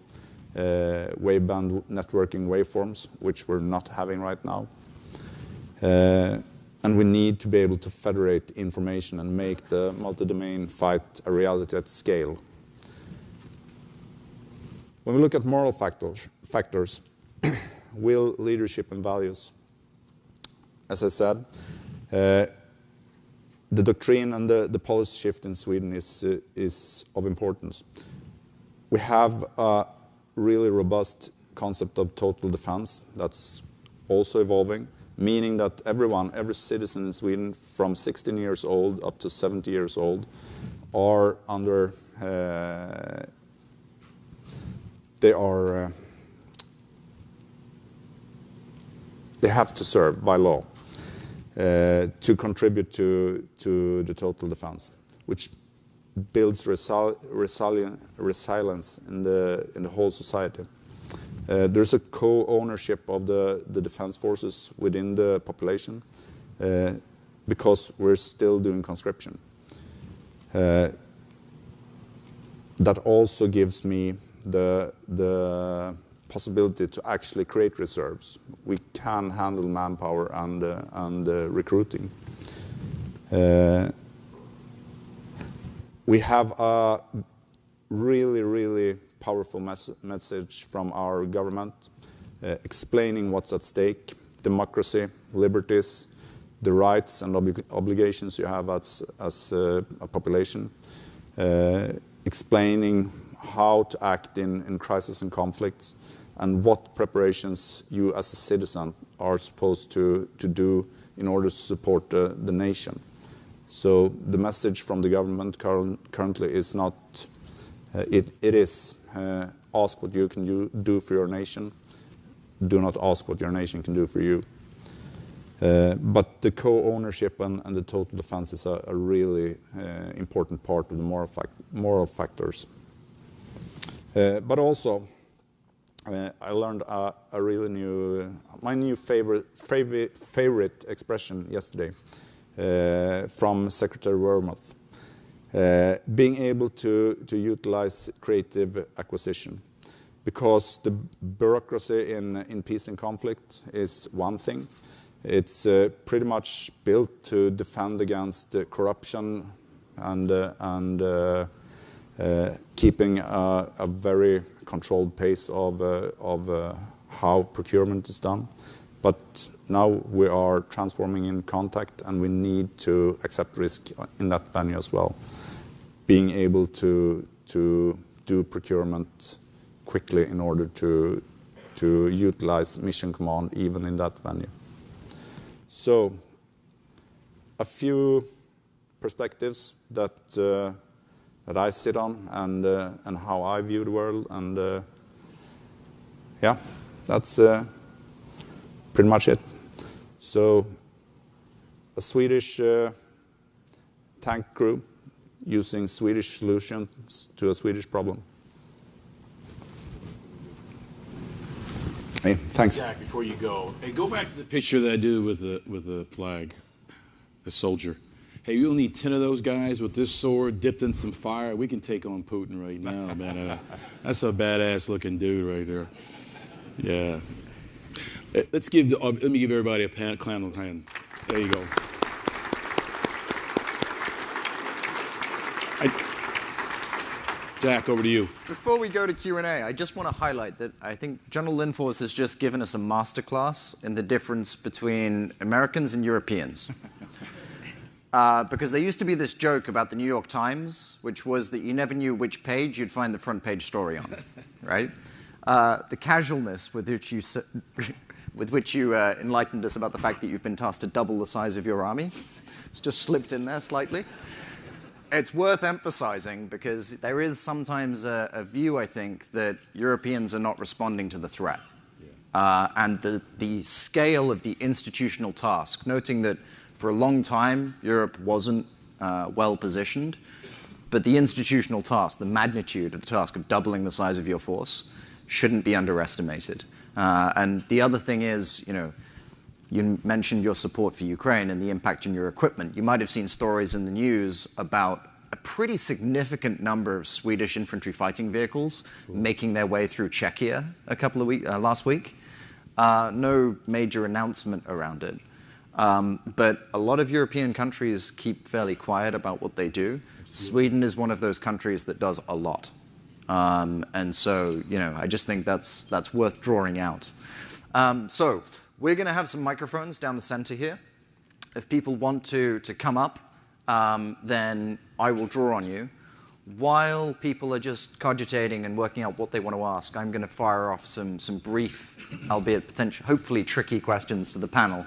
waveband networking waveforms, which we're not having right now. And we need to be able to federate information and make the multi-domain fight a reality at scale. When we look at moral factors, will, leadership, and values. As I said, the doctrine and the policy shift in Sweden is of importance. We have a really robust concept of total defense that's also evolving, meaning that every citizen in Sweden from 16 years old up to 70 years old are under, they have to serve by law to contribute to the total defense, which builds resilience in the whole society. There's a co-ownership of the defense forces within the population because we're still doing conscription. That also gives me the possibility to actually create reserves. We can handle manpower and recruiting. We have a really powerful message from our government explaining what's at stake: democracy, liberties, the rights and obligations you have as a population, explaining how to act in crisis and conflicts, and what preparations you as a citizen are supposed to do in order to support the nation. So the message from the government currently is not, it is ask what you can do for your nation, do not ask what your nation can do for you. But the co-ownership and the total defense is a really important part of the moral factors. But also, I learned a really my new favorite expression yesterday from Secretary Wormuth. Being able to utilize creative acquisition, because the bureaucracy in peace and conflict is one thing. It's pretty much built to defend against corruption and keeping a very controlled pace of how procurement is done. But now we are transforming in contact, and we need to accept risk in that venue as well. Being able to do procurement quickly in order to utilize mission command even in that venue. So, a few perspectives that I sit on and how I view the world, and yeah, that's pretty much it. So, a Swedish tank crew using Swedish solutions to a Swedish problem. Hey, thanks. Jack, before you go, hey, go back to the picture that I do with the flag, the soldier. Hey, you'll need 10 of those guys with this sword dipped in some fire. We can take on Putin right now, man. That's a badass looking dude right there. Yeah. Let me give everybody a clown hand. There you go. Jack, over to you. Before we go to Q&A, I just want to highlight that I think General Lindfors has just given us a masterclass in the difference between Americans and Europeans. Because there used to be this joke about the New York Times, which was that you never knew which page you'd find the front page story on, right? The casualness with which you enlightened us about the fact that you've been tasked to double the size of your army. It's just slipped in there slightly. It's worth emphasizing because there is sometimes a view, I think, that Europeans are not responding to the threat. And the scale of the institutional task, noting that for a long time, Europe wasn't well positioned, but the institutional task, the magnitude of the task of doubling the size of your force shouldn't be underestimated. And the other thing is, you mentioned your support for Ukraine and the impact on your equipment. You might have seen stories in the news about a pretty significant number of Swedish infantry fighting vehicles making their way through Czechia last week. No major announcement around it. But a lot of European countries keep fairly quiet about what they do. Sweden is one of those countries that does a lot. And so, I just think that's worth drawing out. So we're going to have some microphones down the center here. If people want to come up, then I will draw on you. While people are just cogitating and working out what they want to ask, I'm going to fire off some brief, albeit hopefully tricky questions to the panel.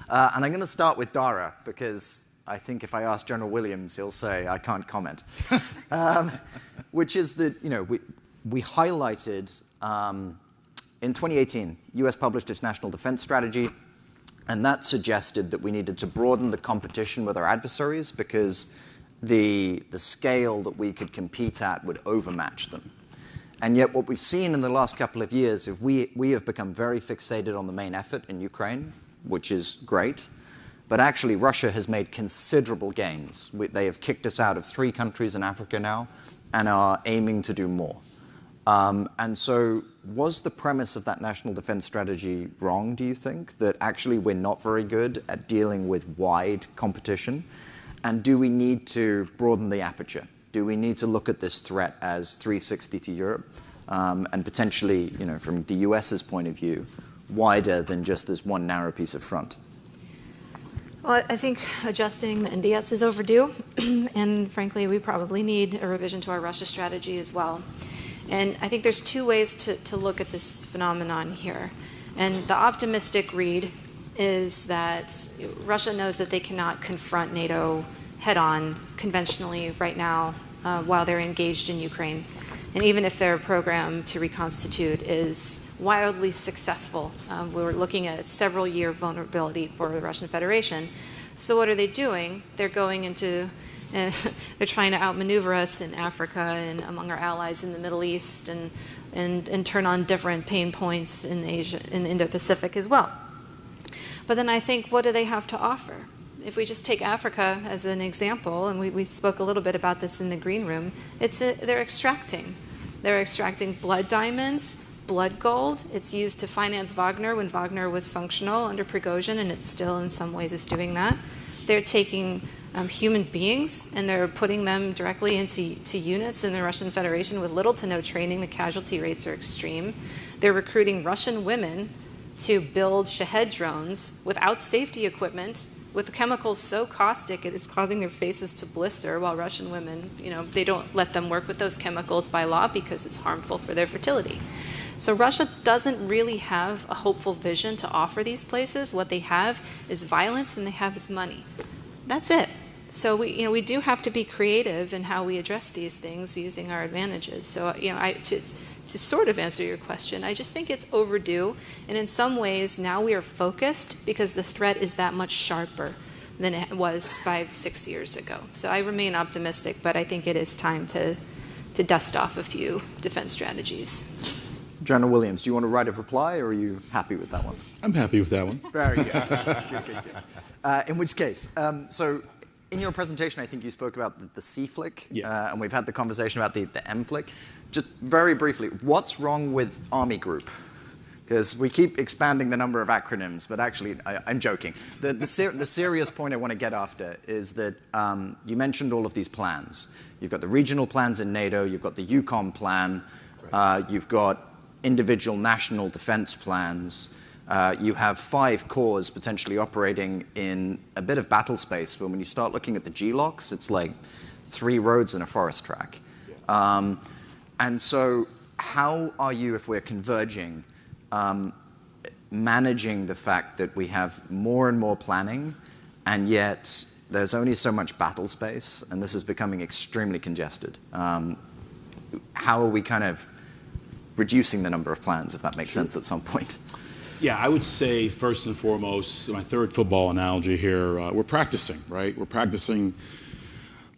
And I'm going to start with Dara, because I think if I ask General Williams, he'll say I can't comment. Which is that, we highlighted in 2018, US published its national defense strategy, and that suggested that we needed to broaden the competition with our adversaries because the scale that we could compete at would overmatch them. And yet what we've seen in the last couple of years is we have become very fixated on the main effort in Ukraine, which is great. But actually, Russia has made considerable gains. They have kicked us out of 3 countries in Africa now and are aiming to do more. And so was the premise of that national defense strategy wrong, do you think? That actually we're not very good at dealing with wide competition? And do we need to broaden the aperture? Do we need to look at this threat as 360 to Europe? And potentially, from the US's point of view, wider than just this one narrow piece of front? Well, I think adjusting the NDS is overdue, and frankly, we probably need a revision to our Russia strategy as well. And I think there's 2 ways to look at this phenomenon here. And the optimistic read is that Russia knows that they cannot confront NATO head-on conventionally right now while they're engaged in Ukraine. And even if their program to reconstitute is wildly successful, we're looking at several-year vulnerability for the Russian Federation. So what are they doing? They're going into, they're trying to outmaneuver us in Africa and among our allies in the Middle East and turn on different pain points in Asia, in the Indo-Pacific as well. But then I think, what do they have to offer? If we just take Africa as an example, and we spoke a little bit about this in the green room, they're extracting. They're extracting blood diamonds, blood gold. It's used to finance Wagner when Wagner was functional under Prigozhin, and it still in some ways is doing that. They're taking human beings and they're putting them directly into units in the Russian Federation with little to no training. The casualty rates are extreme. They're recruiting Russian women to build Shahed drones without safety equipment, with chemicals so caustic it is causing their faces to blister, while Russian women, they don't let them work with those chemicals by law because it's harmful for their fertility. So Russia doesn't really have a hopeful vision to offer these places. What they have is violence and they have is money. That's it. So we do have to be creative in how we address these things using our advantages. So to sort of answer your question, I just think it's overdue. And in some ways, now we are focused because the threat is that much sharper than it was 5-6 years ago. So I remain optimistic, but I think it is time to dust off a few defense strategies. General Williams, do you want to write a reply, or are you happy with that one? I'm happy with that one. Very good. Good. In which case, so in your presentation, I think you spoke about the C flick, and we've had the conversation about the M flick. Just very briefly, what's wrong with Army Group? because we keep expanding the number of acronyms, but actually, I'm joking. The serious point I want to get after is that you mentioned all of these plans. You've got the regional plans in NATO, you've got the EUCOM plan, you've got individual national defense plans. You have 5 cores potentially operating in a bit of battle space, but when you start looking at the GLOCs, it's like 3 roads and a forest track. Yeah. And so how are you, if we're converging, managing the fact that we have more and more planning, and yet there's only so much battle space, and this is becoming extremely congested? How are we kind of reducing the number of plans, if that makes sense at some point? Yeah, I would say first and foremost, my third football analogy here, we're practicing, right? We're practicing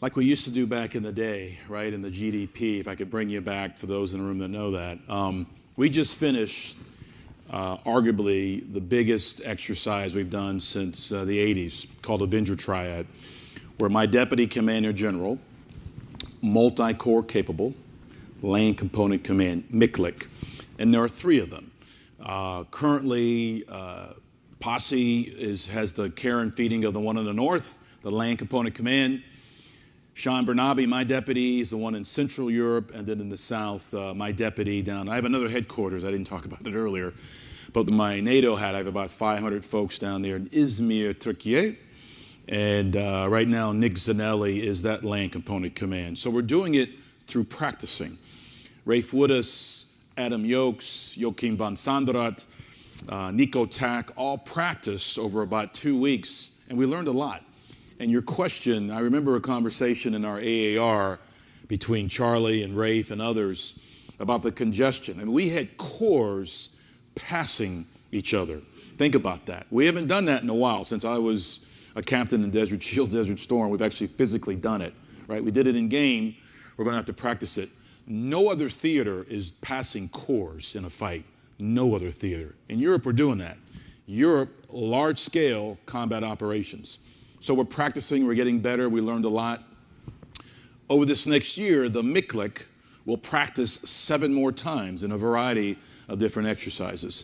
like we used to do back in the day, right? In the GDP, if I could bring you back for those in the room that know that. We just finished arguably the biggest exercise we've done since the 80s, called Avenger Triad, where my Deputy Commander General, multi-core capable, Land Component Command, MCLC, and there are 3 of them. Currently, Posse has the care and feeding of the one in the north, the Land Component Command. Sean Bernabe, my deputy, is the one in Central Europe, and then in the south, my deputy down. I have another headquarters, I didn't talk about it earlier, but my NATO hat, I have about 500 folks down there in Izmir, Turkey, and right now Nick Zanelli is that Land Component Command. So we're doing it through practicing. Rafe Woodus, Adam Yokes, Joachim van Sanderat, Nico Tack, all practiced over about 2 weeks, and we learned a lot. And your question, I remember a conversation in our AAR between Charlie and Rafe and others about the congestion. And we had cores passing each other. Think about that. We haven't done that in a while. Since I was a captain in Desert Shield, Desert Storm, we've actually physically done it, right? We did it in game. We're going to have to practice it. No other theater is passing cores in a fight. No other theater. In Europe, we're doing that. Europe, large-scale combat operations. So we're practicing, we're getting better, we learned a lot. Over this next year, the MCLC will practice 7 more times in a variety of different exercises.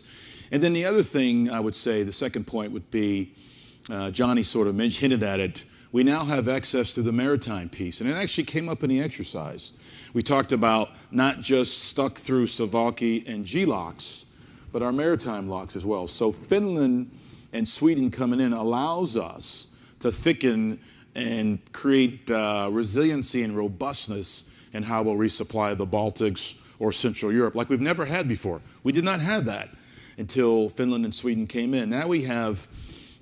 And then the other thing I would say, the second point would be, Johnny sort of hinted at it, we now have access to the maritime piece, and it actually came up in the exercise. We talked about not just stuck through Slovakia and GLOCs, but our maritime locks as well. So Finland and Sweden coming in allows us to thicken and create resiliency and robustness in how we'll resupply the Baltics or Central Europe like we've never had before. We did not have that until Finland and Sweden came in. Now we have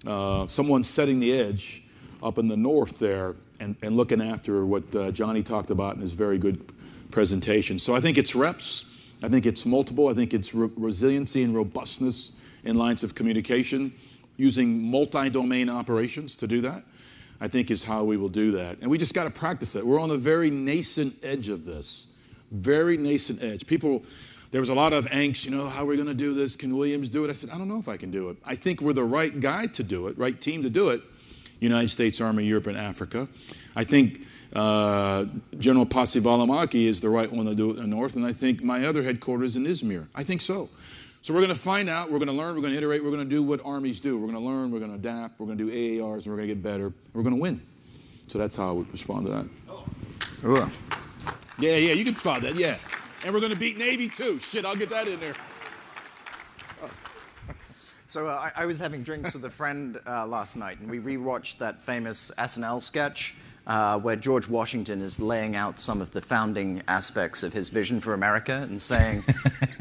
someone setting the edge up in the north there and looking after what Johnny talked about in his very good presentation. So I think it's reps, I think it's multiple, I think it's resiliency and robustness in lines of communication. Using multi-domain operations to do that, I think is how we will do that. And we just got to practice it. We're on a very nascent edge of this, very nascent edge. There was a lot of angst, how are we going to do this? Can Williams do it? I said, I don't know if I can do it. I think we're the right guy to do it, right team to do it, United States Army, Europe, and Africa. I think General Pasi Valimaki is the right one to do it in the north, and I think my other headquarters in Izmir. I think so. So we're going to find out, we're going to learn, we're going to iterate, we're going to do what armies do. We're going to learn, we're going to adapt, we're going to do AARs, and we're going to get better, and we're going to win. So that's how I would respond to that. Oh. Yeah, you can respond to that, yeah. And we're going to beat Navy too. Shit, I'll get that in there. So I was having drinks with a friend last night, and we rewatched that famous SNL sketch where George Washington is laying out some of the founding aspects of his vision for America and saying,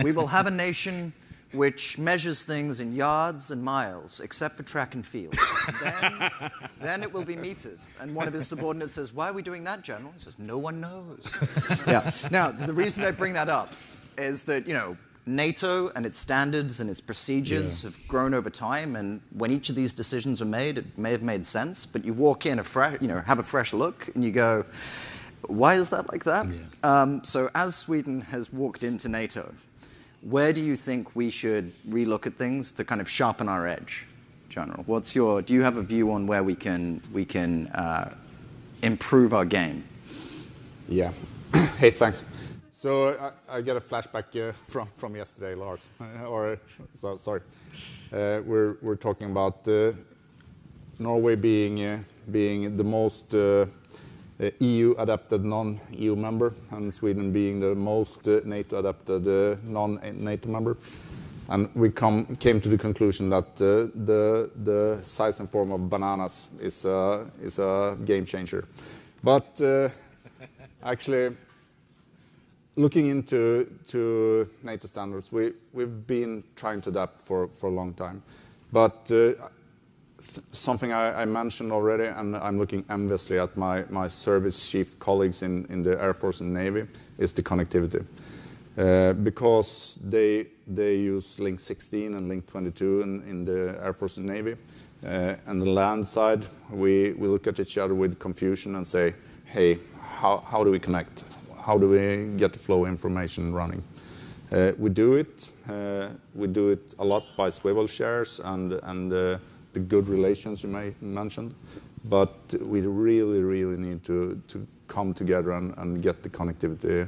we will have a nation which measures things in yards and miles, except for track and field. Then it will be meters. And one of his subordinates says, why are we doing that, General? He says, no one knows. Yeah. Now, the reason I bring that up is that, NATO and its standards and its procedures have grown over time, and when each of these decisions were made, it may have made sense, but you walk in, have a fresh look, and you go, why is that like that? Yeah. So as Sweden has walked into NATO, where do you think we should relook at things to kind of sharpen our edge, General? Do you have a view on where we can improve our game? Yeah. Hey, thanks. So I get a flashback from yesterday, Lars. Sorry. We're talking about Norway being the most EU-adapted non-EU member, and Sweden being the most NATO-adapted non-NATO member. And we came to the conclusion that the size and form of bananas is a game changer. But actually, looking into NATO standards, we've been trying to adapt for a long time. But something I mentioned already, and I'm looking enviously at my service chief colleagues in the Air Force and Navy, is the connectivity. Because they use Link 16 and Link 22 in the Air Force and Navy. On the land side, we look at each other with confusion and say, hey, how do we connect? How do we get the flow information running? We do it a lot by swivel shares and the good relations you may mentioned, but we really need to come together and get the connectivity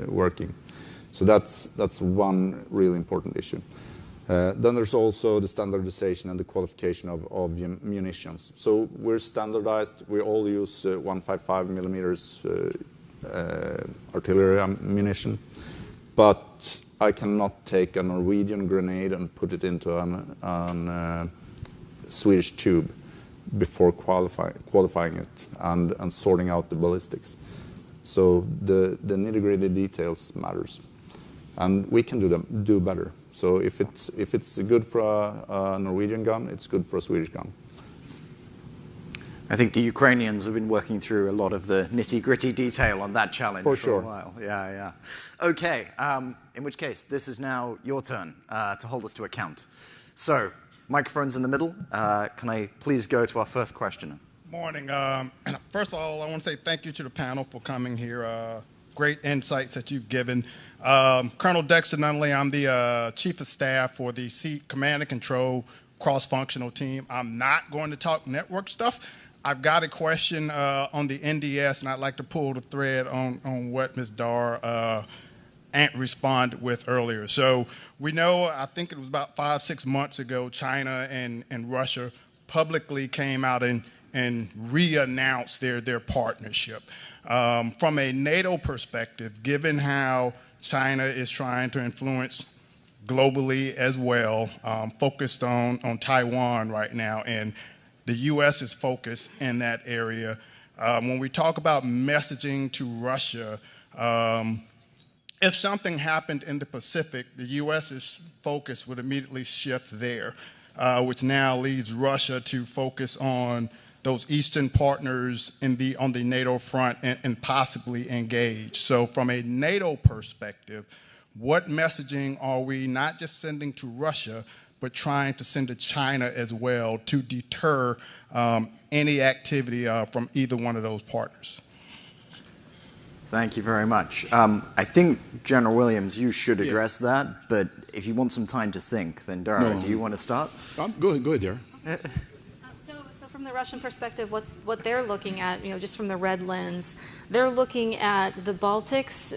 working. So that's one really important issue. Then there's also the standardization and the qualification of munitions. So we're standardized. We all use 155 millimeters artillery ammunition, but I cannot take a Norwegian grenade and put it into an Swedish tube before qualifying it and sorting out the ballistics. So the nitty-gritty details matters, and we can do better. So if it's good for a Norwegian gun, it's good for a Swedish gun. I think the Ukrainians have been working through a lot of the nitty-gritty detail on that challenge for sure. a while. Yeah. Okay, in which case, this is now your turn to hold us to account. So, microphone's in the middle. Can I please go to our first questioner? Morning. First of all, I want to say thank you to the panel for coming here. Great insights that you've given. Colonel Dexter Nunley, I'm the Chief of Staff for the Command and Control cross-functional team. I'm not going to talk network stuff. I've got a question on the NDS, and I'd like to pull the thread on what Ms. Dar responded with earlier. So we know, I think it was about 5-6 months ago, China and Russia publicly came out and re-announced their partnership. From a NATO perspective, given how China is trying to influence globally as well, focused on Taiwan right now, and the U.S. is focused in that area. When we talk about messaging to Russia, if something happened in the Pacific, the U.S.'s focus would immediately shift there, which now leads Russia to focus on those Eastern partners on the NATO front and possibly engage. So from a NATO perspective, what messaging are we not just sending to Russia, but trying to send to China as well to deter any activity from either one of those partners? Thank you very much. I think, General Williams, you should address that, but if you want some time to think, then Dara, do you want to start? Go ahead, Dara. So from the Russian perspective, what they're looking at, just from the red lens, they're looking at the Baltics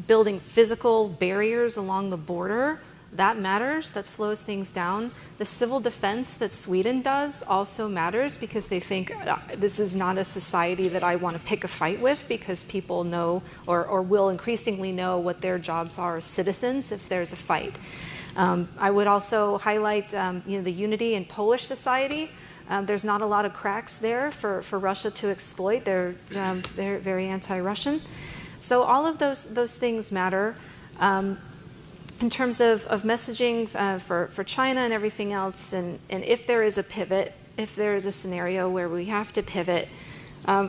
building physical barriers along the border. That matters. That slows things down. The civil defense that Sweden does also matters because they think this is not a society that I want to pick a fight with, because people know or will increasingly know what their jobs are as citizens if there's a fight. I would also highlight the unity in Polish society. There's not a lot of cracks there for Russia to exploit. They're very anti-Russian. So all of those things matter. In terms of messaging for China and everything else, and if there is a pivot, if there is a scenario where we have to pivot,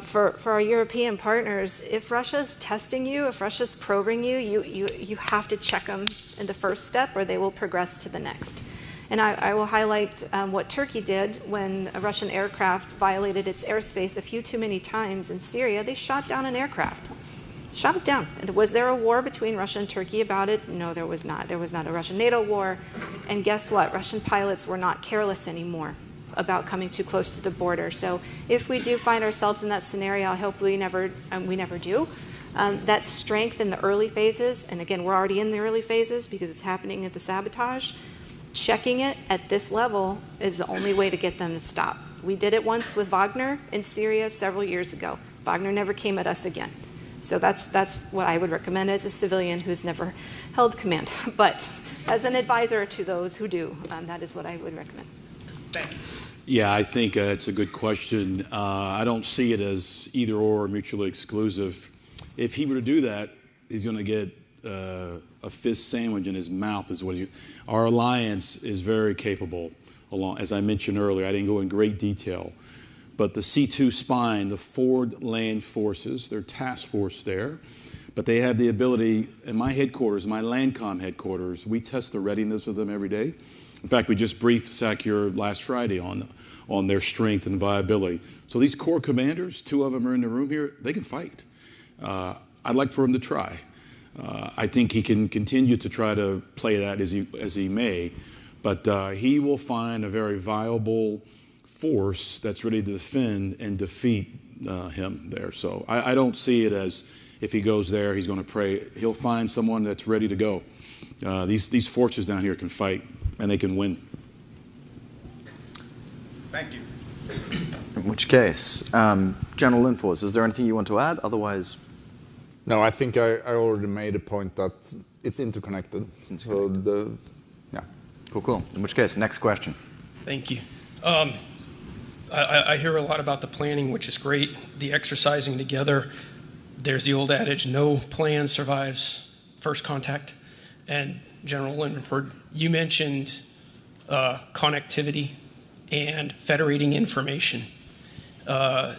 for our European partners, if Russia's testing you, if Russia's probing you, you have to check them in the first step or they will progress to the next. And I will highlight what Turkey did when a Russian aircraft violated its airspace a few too many times in Syria. They shot down an aircraft. Shot it down. Was there a war between Russia and Turkey about it? No, there was not. There was not a Russian-NATO war. And guess what? Russian pilots were not careless anymore about coming too close to the border. So if we do find ourselves in that scenario, I hope we never do. That strength in the early phases, and again, we're already in the early phases because it's happening at the sabotage, checking it at this level is the only way to get them to stop. We did it once with Wagner in Syria several years ago. Wagner never came at us again. So that's what I would recommend as a civilian who's never held command. But as an advisor to those who do, that is what I would recommend. Thank you. Yeah, I think it's a good question. I don't see it as either or mutually exclusive. If he were to do that, he's going to get a fist sandwich in his mouth. Our alliance is very capable. As I mentioned earlier, I didn't go in great detail. But the C2 Spine, the Forward Land Forces, they're task force there, but they have the ability, in my headquarters, my LANDCOM headquarters, we test the readiness of them every day. In fact, we just briefed SACURE last Friday on their strength and viability. So these core commanders, 2 of them are in the room here, they can fight. I'd like for him to try. I think he can continue to try to play that as he may, but he will find a very viable force that's ready to defend and defeat him there. So I don't see it as if he goes there, he's going to pray. He'll find someone that's ready to go. These forces down here can fight, and they can win. Thank you. In which case, General Linfors, is there anything you want to add? Otherwise... No, I think I already made a point that it's interconnected. So yeah. Cool. In which case, next question. Thank you. I hear a lot about the planning, which is great, the exercising together. There's the old adage, no plan survives first contact. And General Linford, you mentioned connectivity and federating information. The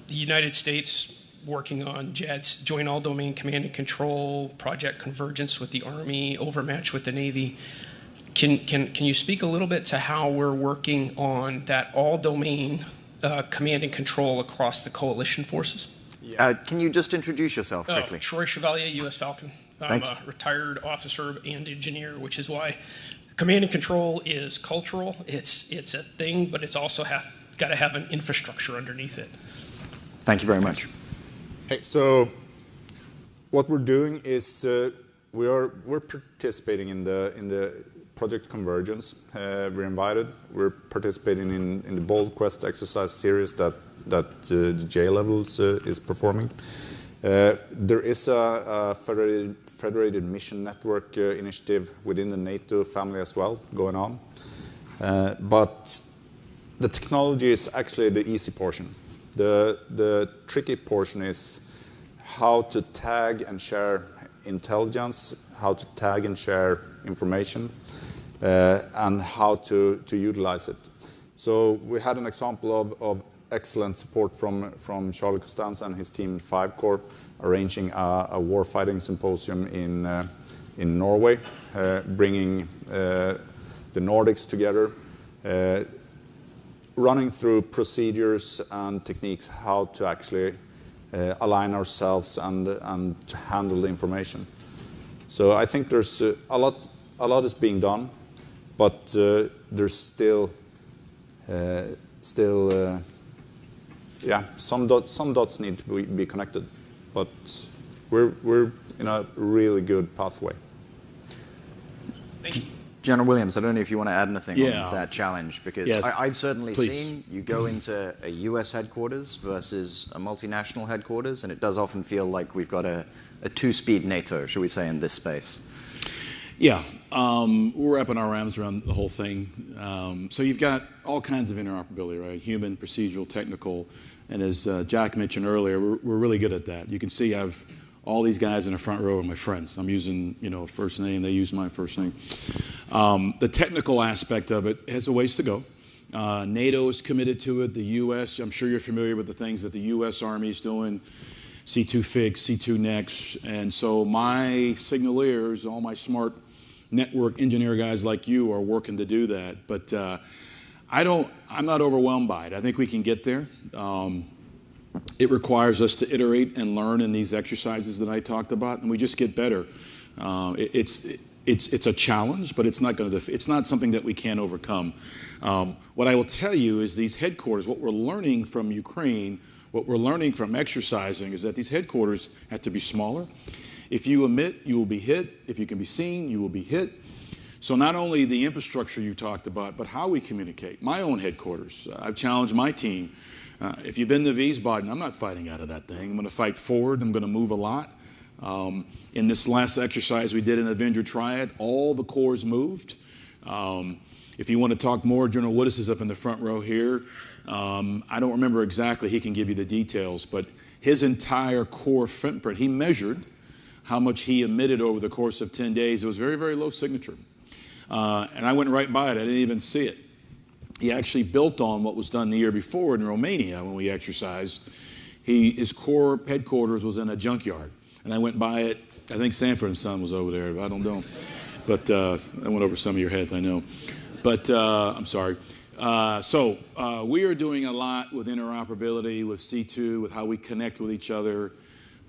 United States working on JADS, Joint All-Domain Command and Control, Project Convergence with the Army, overmatch with the Navy. Can you speak a little bit to how we're working on that all-domain command and control across the coalition forces? Can you just introduce yourself quickly? Troy Chevalier, U.S. Falcon. I'm a retired officer and engineer, which is why command and control is cultural. It's a thing, but it's also got to have an infrastructure underneath it. Thank you very much. Hey, so what we're doing is we're participating in the Project Convergence. We're invited. We're participating in the Bold Quest exercise series that the J levels is performing. There is a federated mission network initiative within the NATO family as well going on. But the technology is actually the easy portion. The tricky portion is how to tag and share intelligence, how to tag and share information, and how to utilize it. So we had an example of excellent support from Charlie Costanza and his team 5 Corps arranging a warfighting symposium in Norway, bringing the Nordics together, running through procedures and techniques how to actually align ourselves and to handle the information. So I think there's a lot is being done, but there's still some dots need to be connected, but we're in a really good pathway. Thank you. General Williams, I don't know if you want to add anything on that challenge, because I've certainly seen you go into a US headquarters versus a multinational headquarters, and it does often feel like we've got a two-speed NATO, shall we say, in this space. Yeah, we're wrapping our arms around the whole thing. So you've got all kinds of interoperability, right? Human, procedural, technical, and as Jack mentioned earlier, we're really good at that. You can see I've all these guys in the front row are my friends. I'm using, first name. They use my first name. The technical aspect of it has a ways to go. NATO is committed to it. The U.S., I'm sure you're familiar with the things that the U.S. Army is doing, C2 FIG, C2 NEX. And so my signaleers, all my smart network engineer guys like you are working to do that. But I'm not overwhelmed by it. I think we can get there. It requires us to iterate and learn in these exercises that I talked about, and we just get better. It's a challenge, but it's not something that we can't overcome. What I will tell you is these headquarters, what we're learning from Ukraine, What we're learning from exercising is that these headquarters have to be smaller. If you emit, you will be hit. If you can be seen, you will be hit. So not only the infrastructure you talked about, but how we communicate. My own headquarters, I've challenged my team. If you've been to Wiesbaden, I'm not fighting out of that thing. I'm going to fight forward. I'm going to move a lot. In this last exercise we did in Avenger Triad, all the corps moved. If you want to talk more, General Woodis is up in the front row here. I don't remember exactly. He can give you the details. But his entire corps footprint, he measured how much he emitted over the course of 10 days. It was very, very low signature. And I went right by it. I didn't even see it. He actually built on what was done the year before in Romania when we exercised. His corps headquarters was in a junkyard. And I went by it. I think Sanford and Son was over there. I don't know. But I went over some of your heads, I know. But I'm sorry. We are doing a lot with interoperability, with C2, with how we connect with each other.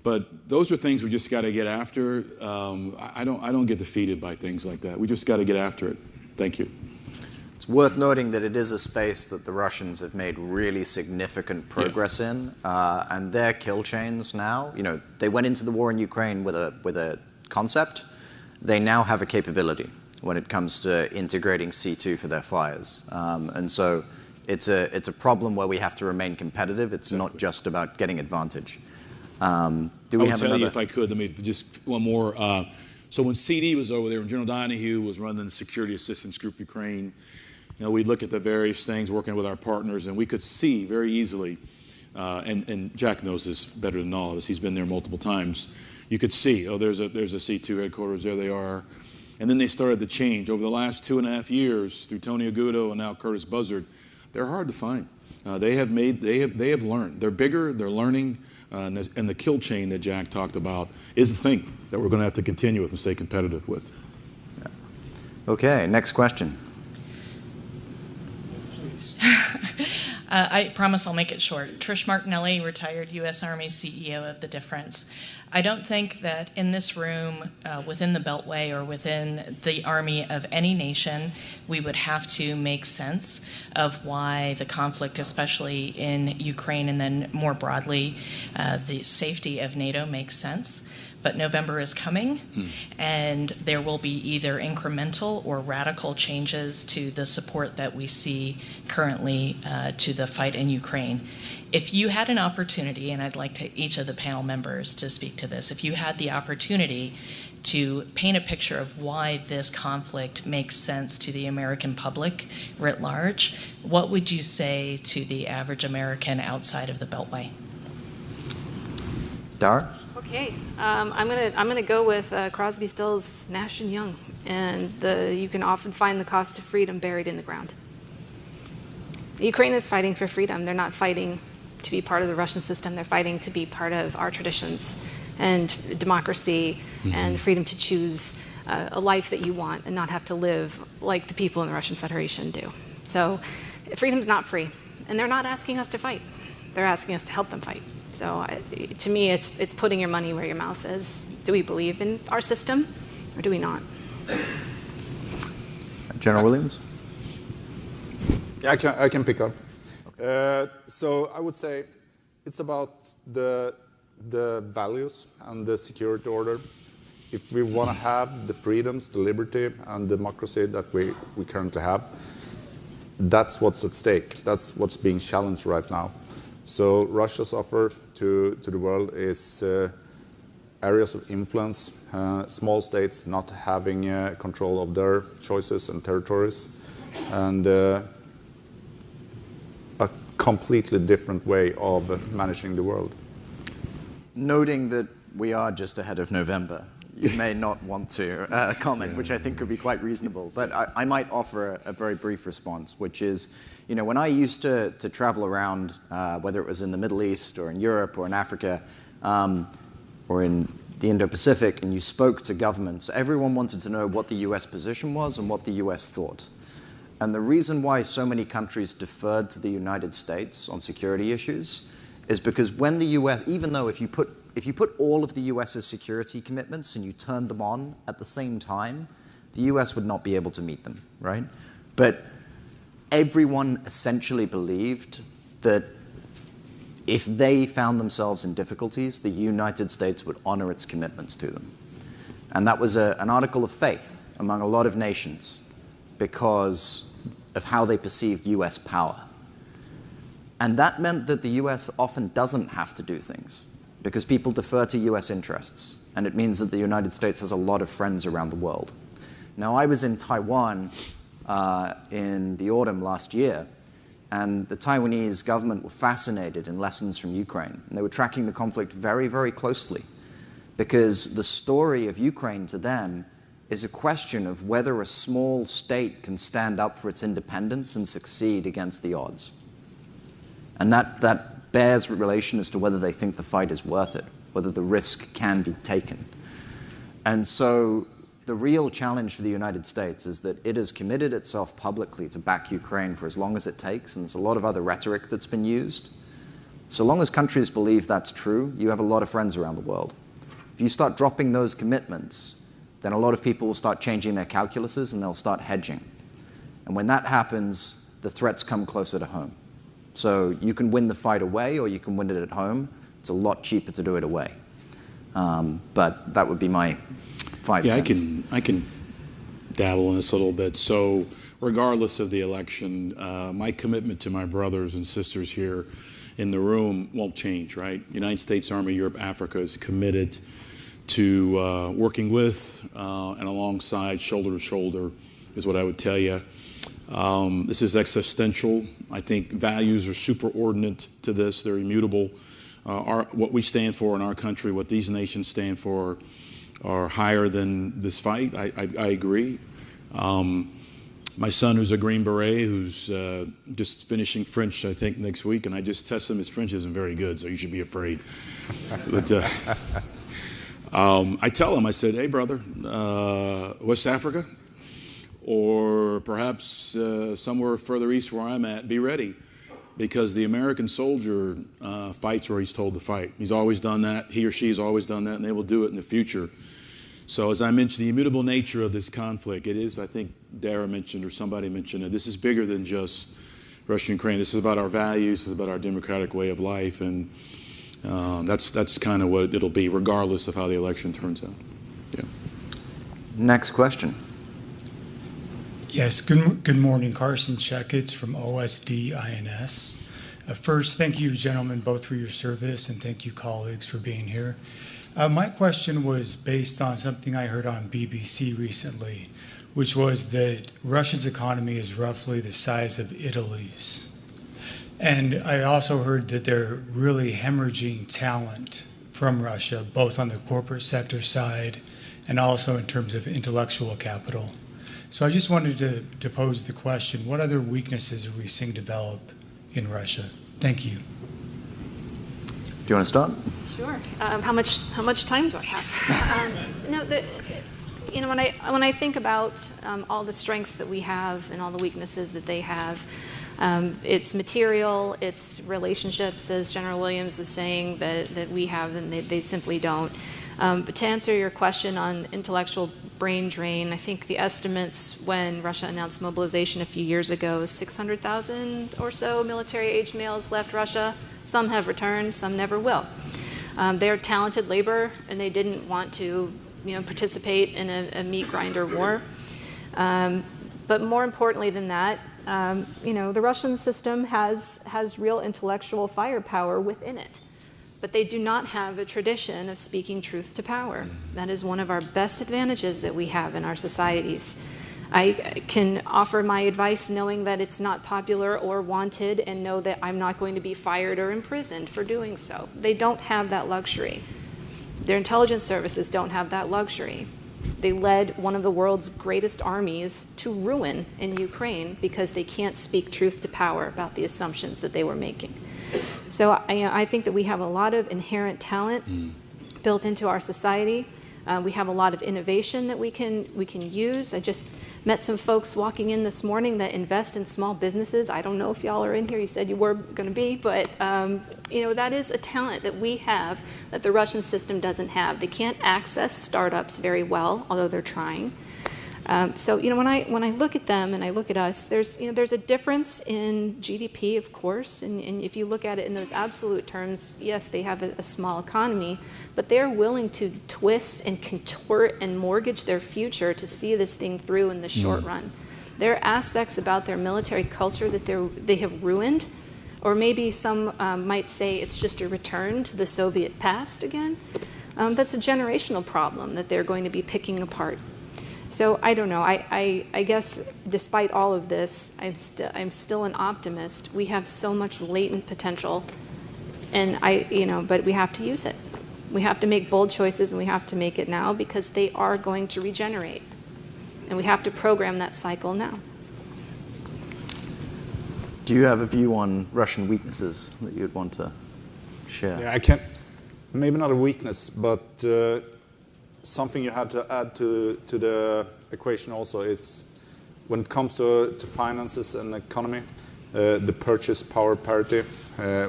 But those are things we just got to get after. I don't get defeated by things like that. We just got to get after it. Thank you. It's worth noting that it is a space that the Russians have made really significant progress in, and their kill chains now, they went into the war in Ukraine with a concept. They now have a capability when it comes to integrating C2 for their fires. And so it's a problem where we have to remain competitive. It's not just about getting advantage. I would tell you, if I could, let me just one more. So when CD was over there, when General Donahue was running the Security Assistance Group Ukraine, we'd look at the various things, working with our partners, and we could see very easily, and Jack knows this better than all of us. He's been there multiple times. You could see, there's a C2 headquarters, there they are. And then they started to change. Over the last 2.5 years, through Tony Agudo and now Curtis Buzzard, they're hard to find. They have learned. They're bigger, they're learning, and the kill chain that Jack talked about is the thing that we're going to have to continue with and stay competitive with. Okay, next question. I promise I'll make it short. Trish Martinelli, retired U.S. Army CEO of The Difference. I don't think that in this room, within the Beltway or within the Army of any nation, we would have to make sense of why the conflict, especially in Ukraine and then more broadly, the safety of NATO makes sense. But November is coming, and there will be either incremental or radical changes to the support that we see currently to the fight in Ukraine. If you had an opportunity, and I'd like each of the panel members to speak to this, if you had the opportunity to paint a picture of why this conflict makes sense to the American public writ large, what would you say to the average American outside of the Beltway? Dara? Okay, I'm gonna go with Crosby, Stills, Nash and Young, and you can often find the cost of freedom buried in the ground. Ukraine is fighting for freedom. They're not fighting to be part of the Russian system. They're fighting to be part of our traditions and democracy and freedom to choose a life that you want and not have to live like the people in the Russian Federation do. So freedom's not free, and they're not asking us to fight. They're asking us to help them fight. So to me, it's putting your money where your mouth is. Do we believe in our system, or do we not? General Williams? Yeah, I can pick up. So I would say it's about the values and the security order. If we want to have the freedoms, the liberty, and democracy that we currently have, that's what's at stake. That's what's being challenged right now. So Russia's offer to the world is areas of influence, small states not having control of their choices and territories, and a completely different way of managing the world. Noting that we are just ahead of November, you may not want to comment, which I think could be quite reasonable, but I might offer a very brief response, which is, when I used to travel around, whether it was in the Middle East or in Europe or in Africa or in the Indo-Pacific, and you spoke to governments, everyone wanted to know what the US position was and what the US thought. And the reason why so many countries deferred to the United States on security issues is because when the US, even though if you put all of the US's security commitments and you turned them on at the same time, the US would not be able to meet them, right? But everyone essentially believed that if they found themselves in difficulties, the United States would honor its commitments to them. And that was an article of faith among a lot of nations because of how they perceived US power. And that meant that the US often doesn't have to do things because people defer to US interests. And it means that the United States has a lot of friends around the world. Now, I was in Taiwan in the autumn last year, and the Taiwanese government were fascinated in lessons from Ukraine. And they were tracking the conflict very, very closely because the story of Ukraine to them is a question of whether a small state can stand up for its independence and succeed against the odds. And that bears relation as to whether they think the fight is worth it, whether the risk can be taken. And so the real challenge for the United States is that it has committed itself publicly to back Ukraine for as long as it takes, and there's a lot of other rhetoric that's been used. So long as countries believe that's true, you have a lot of friends around the world. If you start dropping those commitments, then a lot of people will start changing their calculuses and they'll start hedging. And when that happens, the threats come closer to home. So you can win the fight away or you can win it at home. It's a lot cheaper to do it away. But that would be my 5 cents. Yeah, I can dabble in this a little bit. So regardless of the election, my commitment to my brothers and sisters here in the room won't change, right? United States Army Europe Africa is committed to working with and alongside, shoulder to shoulder, is what I would tell you. This is existential. I think values are superordinate to this. They're immutable. What we stand for in our country, what these nations stand for, are higher than this fight. I agree. My son, who's a Green Beret, who's just finishing French, I think, next week, and I just tested him. His French isn't very good, so you should be afraid. But I tell him, I said, hey, brother, West Africa, or perhaps somewhere further east where I'm at, be ready. Because the American soldier fights where he's told to fight. He's always done that. He or she has always done that, and they will do it in the future. So as I mentioned, the immutable nature of this conflict, it is, I think Dara mentioned or somebody mentioned it, this is bigger than just Russia and Ukraine. This is about our values. This is about our democratic way of life. And that's kind of what it'll be, regardless of how the election turns out. Yeah. Next question. Yes, good morning. Carson Checkitts from OSD INS. First, thank you, gentlemen, both for your service, and thank you, colleagues, for being here. My question was based on something I heard on BBC recently, which was that Russia's economy is roughly the size of Italy's. And I also heard that they're really hemorrhaging talent from Russia, both on the corporate sector side and also in terms of intellectual capital. So I just wanted to pose the question, what other weaknesses are we seeing develop in Russia? Thank you. Do you want to start? Sure. How much time do I have? When I think about all the strengths that we have and all the weaknesses that they have, it's material, it's relationships, as General Williams was saying, that we have and they simply don't. But to answer your question on intellectual brain drain, I think the estimates when Russia announced mobilization a few years ago, 600,000 or so military-aged males left Russia. Some have returned, some never will. They're talented labor, and they didn't want to, participate in a meat grinder war. But more importantly than that, the Russian system has real intellectual firepower within it. But they do not have a tradition of speaking truth to power. That is one of our best advantages that we have in our societies. I can offer my advice knowing that it's not popular or wanted and know that I'm not going to be fired or imprisoned for doing so. They don't have that luxury. Their intelligence services don't have that luxury. They led one of the world's greatest armies to ruin in Ukraine because they can't speak truth to power about the assumptions that they were making. So I think that we have a lot of inherent talent built into our society. We have a lot of innovation that we can use. I just met some folks walking in this morning that invest in small businesses. I don't know if y'all are in here. You said you were going to be, but that is a talent that we have that the Russian system doesn't have. They can't access startups very well, although they're trying. So when I look at them and I look at us, there's a difference in GDP, of course, and if you look at it in those absolute terms, yes, they have a small economy, but they're willing to twist and contort and mortgage their future to see this thing through in the short run. There are aspects about their military culture that they have ruined, or maybe some might say it's just a return to the Soviet past again. That's a generational problem that they're going to be picking apart. So I don't know. I guess despite all of this, I'm still an optimist. We have so much latent potential, and but we have to use it. We have to make bold choices, and we have to make it now because they are going to regenerate, and we have to program that cycle now. Do you have a view on Russian weaknesses that you'd want to share? Yeah, I can't. Maybe not a weakness, but something you had to add to the equation also is when it comes to finances and economy, the purchase power parity,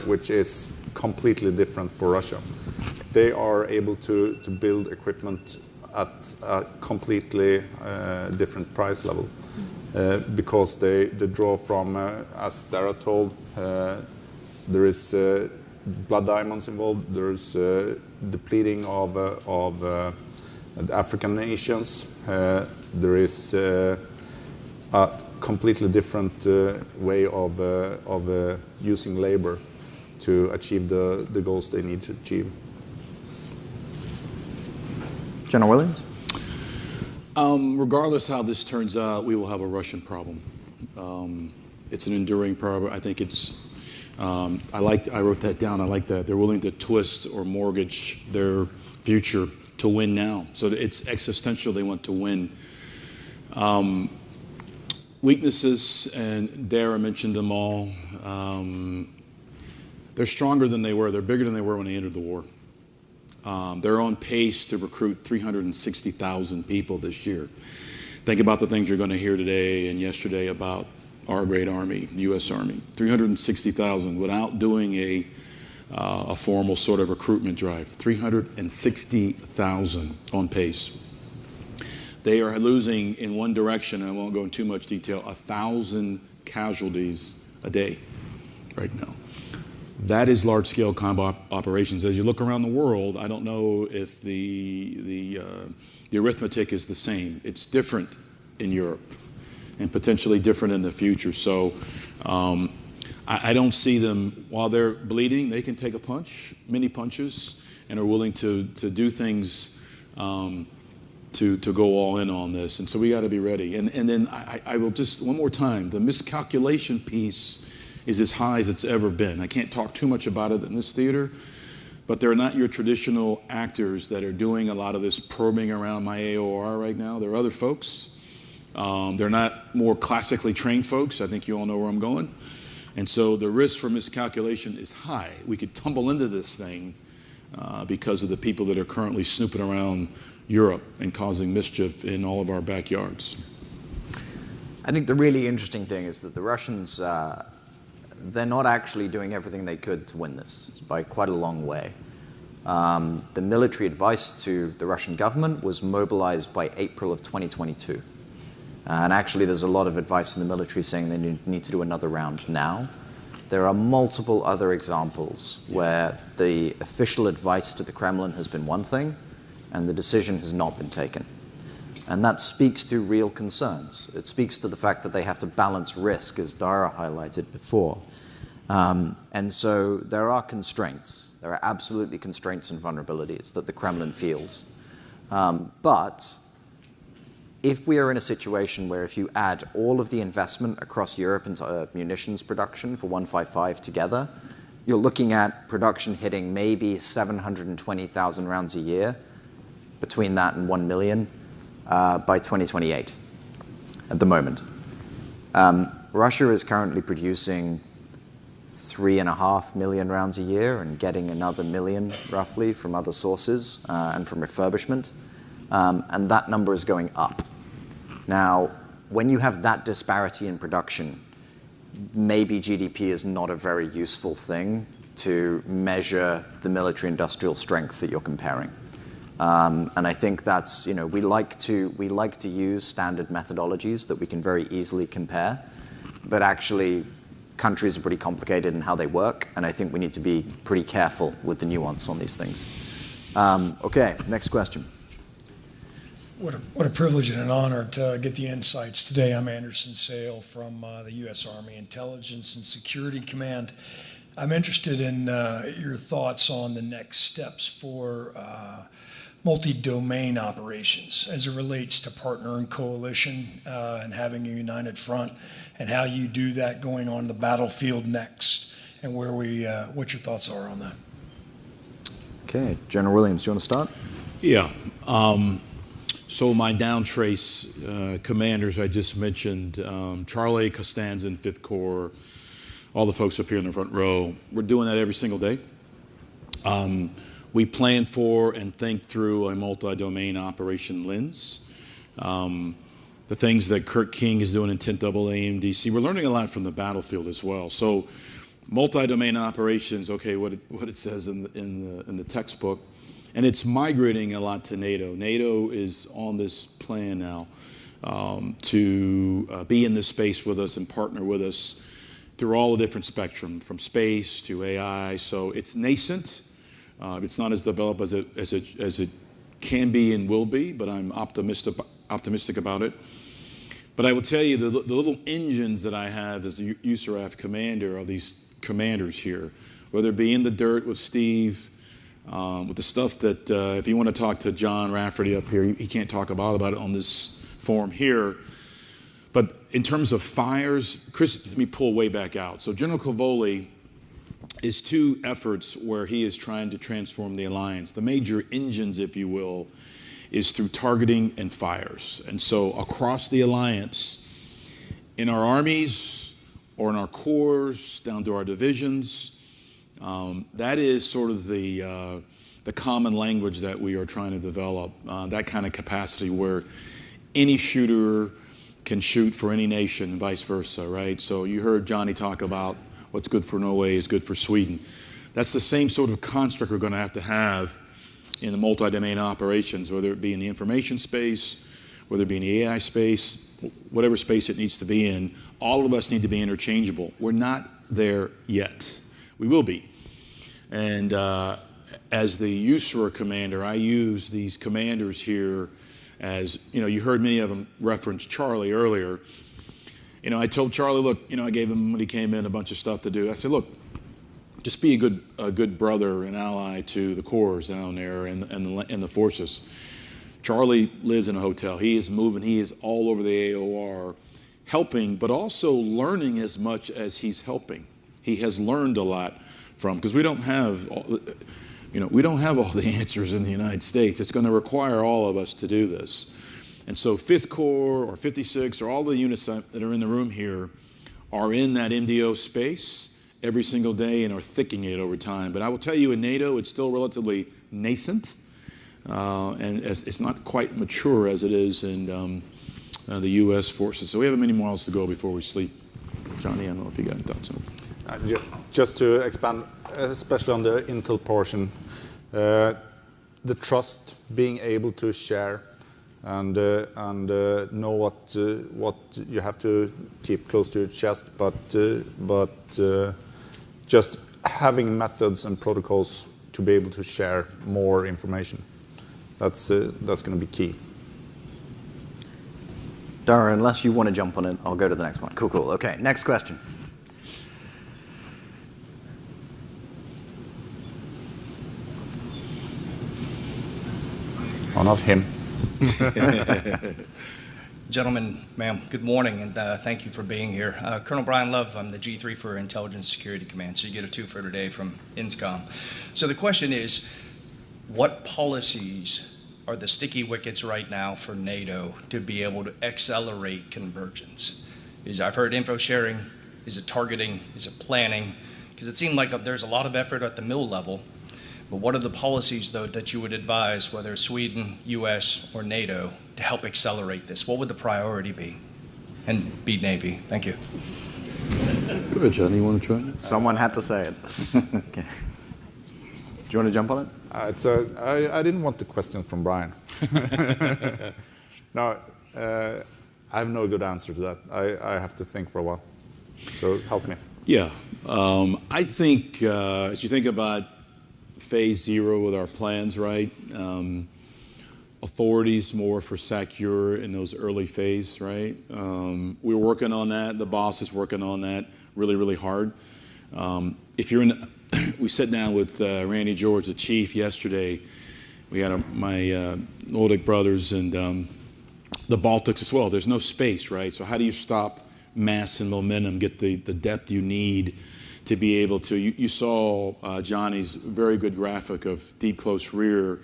which is completely different for Russia. They are able to build equipment at a completely different price level because they draw from, as Dara told, there is blood diamonds involved, there's depleting of the African nations. There is a completely different way of using labor to achieve the goals they need to achieve. General Williams? Regardless how this turns out, we will have a Russian problem. It's an enduring problem. I think it's, I wrote that down. I like that. They're willing to twist or mortgage their future to win now. So it's existential. They want to win. Weaknesses, and Dara mentioned them all. They're stronger than they were. They're bigger than they were when they entered the war. They're on pace to recruit 360,000 people this year. Think about the things you're going to hear today and yesterday about our great Army, U.S. Army. 360,000 without doing a formal sort of recruitment drive. 360,000 on pace. They are losing in one direction, and I won't go into too much detail, 1,000 casualties a day right now. That is large-scale combat operations. As you look around the world, I don't know if the arithmetic is the same. It's different in Europe and potentially different in the future. So I don't see them, while they're bleeding, they can take a punch, many punches, and are willing to do things to go all in on this. And so we got to be ready. And then I will just, one more time, the miscalculation piece is as high as it's ever been. I can't talk too much about it in this theater, but they're not your traditional actors that are doing a lot of this probing around my AOR right now. There are other folks. They're not more classically trained folks. I think you all know where I'm going. And so the risk for miscalculation is high. We could tumble into this thing because of the people that are currently snooping around Europe and causing mischief in all of our backyards. I think the really interesting thing is that the Russians, they're not actually doing everything they could to win this by quite a long way. The military advice to the Russian government was mobilized by April of 2022. And actually, there's a lot of advice in the military saying they need to do another round now. There are multiple other examples where the official advice to the Kremlin has been one thing, and the decision has not been taken. And that speaks to real concerns. It speaks to the fact that they have to balance risk, as Dara highlighted before. And so there are constraints. There are absolutely constraints and vulnerabilities that the Kremlin feels. But if we are in a situation where if you add all of the investment across Europe into munitions production for 155 together, you're looking at production hitting maybe 720,000 rounds a year, between that and 1 million by 2028 at the moment. Russia is currently producing 3.5 million rounds a year and getting another million roughly from other sources and from refurbishment. And that number is going up. Now, when you have that disparity in production, maybe GDP is not a very useful thing to measure the military industrial strength that you're comparing. And I think that's, we like to use standard methodologies that we can very easily compare, but actually countries are pretty complicated in how they work, and I think we need to be pretty careful with the nuance on these things. Okay, next question. What a privilege and an honor to get the insights today. I'm Anderson Sale from the U.S. Army Intelligence and Security Command. I'm interested in your thoughts on the next steps for multi-domain operations as it relates to partner and coalition and having a united front, and how you do that going on the battlefield next, and what your thoughts are on that. Okay, General Williams, do you want to start? Yeah. So my downtrace commanders I just mentioned, Charlie, Costanza, and 5th Corps, all the folks up here in the front row, we're doing that every single day. We plan for and think through a multi-domain operation lens. The things that Kurt King is doing in 10th AA in DC, we're learning a lot from the battlefield as well. So multi-domain operations, okay, what it says in the textbook, and it's migrating a lot to NATO. NATO is on this plan now to be in this space with us and partner with us through all the different spectrum, from space to AI. So it's nascent. It's not as developed as it can be and will be, but I'm optimistic about it. But I will tell you, the little engines that I have as the USARAF commander are these commanders here, whether it be in the dirt with Steve, with the stuff that if you want to talk to John Rafferty up here, he can't talk about it on this forum here. But in terms of fires, Chris, let me pull way back out. So General Cavoli is 2 efforts where he is trying to transform the alliance. The major engines, if you will, is through targeting and fires. And so across the alliance, in our armies or in our corps, down to our divisions, that is sort of the common language that we are trying to develop, that kind of capacity where any shooter can shoot for any nation and vice versa, right? So you heard Johnny talk about what's good for Norway is good for Sweden. That's the same sort of construct we're going to have in the multi-domain operations, whether it be in the information space, whether it be in the AI space, whatever space it needs to be in. All of us need to be interchangeable. We're not there yet. We will be. And as the USARA commander, I use these commanders here as, you heard many of them reference Charlie earlier. I told Charlie, look, I gave him, when he came in, a bunch of stuff to do. I said, look, just be a good brother and ally to the corps down there and the forces. Charlie lives in a hotel. He is moving. He is all over the AOR, helping, but also learning as much as he's helping. He has learned a lot from, because we don't have all the answers in the United States. It's going to require all of us to do this. And so 5th Corps or 56 or all the units that are in the room here are in that MDO space every single day and are thickening it over time. But I will tell you, in NATO, it's still relatively nascent, and it's not quite mature as it is in the U.S. forces. So we have many miles to go before we sleep. Johnny, I don't know if you got any thoughts on it. Just to expand, especially on the Intel portion, the trust, being able to share and know what you have to keep close to your chest, but just having methods and protocols to be able to share more information. That's going to be key. Dara, unless you want to jump on it, I'll go to the next one. Cool. Okay, next question. Oh, not him. Gentlemen, ma'am, good morning, and thank you for being here. Colonel Brian Love, I'm the G3 for Intelligence Security Command, so you get a 2 for today from INSCOM. So the question is, what policies are the sticky wickets right now for NATO to be able to accelerate convergence? I've heard info sharing, is it targeting, is it planning? Because it seemed like there's a lot of effort at the mill level, but what are the policies, though, that you would advise, whether it's Sweden, US, or NATO, to help accelerate this? What would the priority be? And be Navy. Thank you. Good, Johnny. You want to try it? Someone had to say it. Okay. Do you want to jump on it? I didn't want the question from Brian. No, I have no good answer to that. I have to think for a while. So help me. Yeah. I think as you think about phase 0 with our plans, right? Authorities more for SACURE in those early phase, right? We're working on that. The boss is working on that really, really hard. If you're in, we sat down with Randy George, the chief, yesterday. We had my Nordic brothers and the Baltics as well. There's no space, right? So how do you stop mass and momentum, get the depth you need to be able to, you saw Johnny's very good graphic of deep close rear.